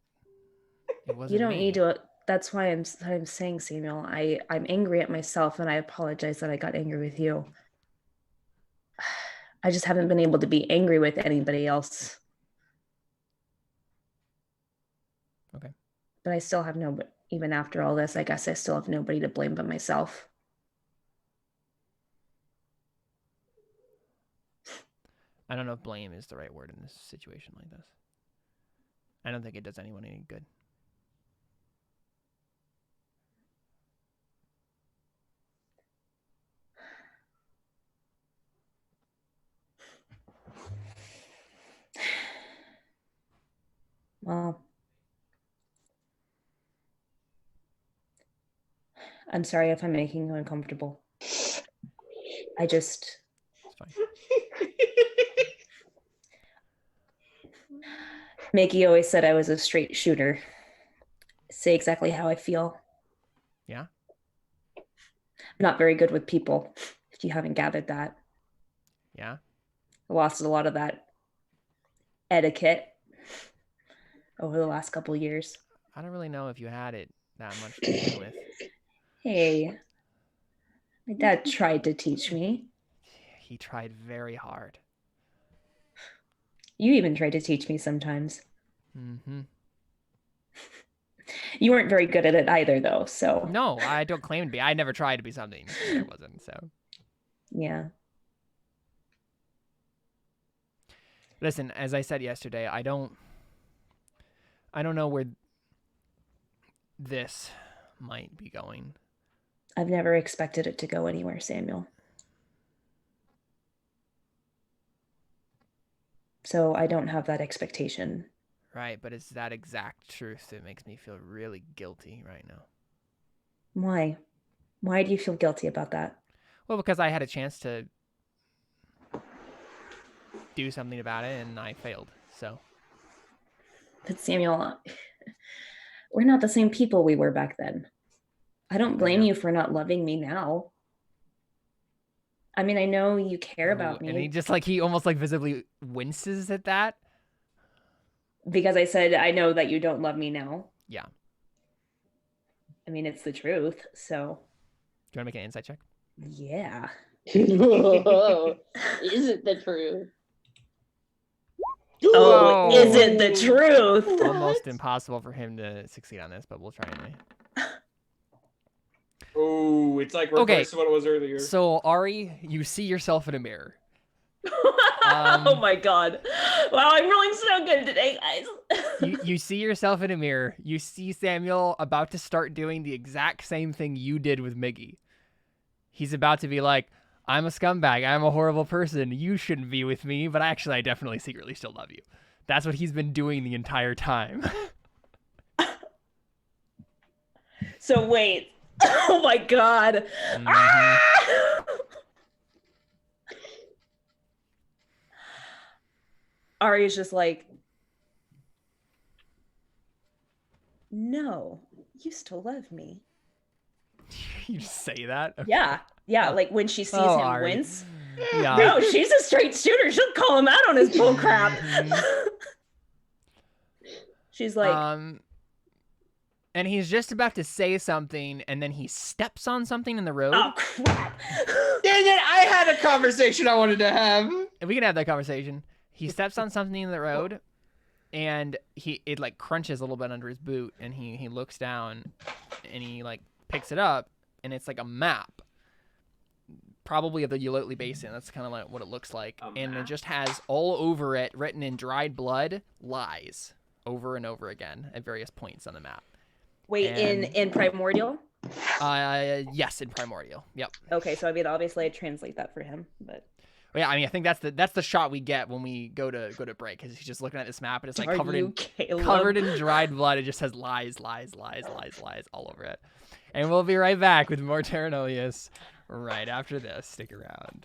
It wasn't you don't me. need to. That's why I'm saying, Samuel, I'm angry at myself, and I apologize that I got angry with you. I just haven't been able to be angry with anybody else. Okay. But I still have even after all this, I guess I still have nobody to blame but myself. I don't know if blame is the right word in this situation like this. I don't think it does anyone any good. Well, I'm sorry if I'm making you uncomfortable. It's fine. Mickey always said I was a straight shooter. Say exactly how I feel. Yeah? I'm not very good with people, if you haven't gathered that. Yeah? I lost a lot of that etiquette over the last couple of years. I don't really know if you had it that much to begin with. Hey, my dad tried to teach me. He tried very hard. You even tried to teach me sometimes. Mm-hmm. You weren't very good at it either, though, so. No, I don't claim to be. I never tried to be something that I wasn't, so. Yeah. Listen, as I said yesterday, I don't know where this might be going. I've never expected it to go anywhere, Samuel. So I don't have that expectation. Right, but it's that exact truth that makes me feel really guilty right now. Why? Why do you feel guilty about that? Well, because I had a chance to do something about it and I failed, so. But Samuel, we're not the same people we were back then. I don't blame you for not loving me now. I mean, I know you care about me. And he almost like visibly winces at that. Because I said, I know that you don't love me now. Yeah. I mean, it's the truth, so. Do you want to make an insight check? Yeah. Whoa. Is it the truth? Oh, is it the truth? Almost impossible for him to succeed on this, but we'll try anyway. Oh, it's like reverse to what it was earlier. So, Ari, you see yourself in a mirror. Oh my god. Wow, I'm rolling so good today, guys. you see yourself in a mirror. You see Samuel about to start doing the exact same thing you did with Miggy. He's about to be like, I'm a scumbag. I'm a horrible person. You shouldn't be with me, but actually, I definitely secretly still love you. That's what he's been doing the entire time. So wait. Oh my god. Mm-hmm. Ah! Ari's just like, no, you still love me. You say that? Okay. Yeah, like when she sees him Ari. wince. Yeah. No, she's a straight shooter. She'll call him out on his bull crap. She's like, and he's just about to say something, and then he steps on something in the road. oh crap. Dang it, I had a conversation I wanted to have. And we can have that conversation. He steps on something in the road, and it like crunches a little bit under his boot, and he looks down, and he like picks it up, and it's like a map, probably of the Ulotli Basin. That's kind of like what it looks like, and it just has all over it, written in dried blood, lies over and over again at various points on the map. Wait, in Primordial? Yes, in Primordial. Yep. Okay, so I mean, obviously, I translate that for him, but. Yeah, I mean, I think that's the shot we get when we go to break, because he's just looking at this map, and it's like covered in dried blood. It just has lies all over it. And we'll be right back with more Terra Nullius right after this. Stick around.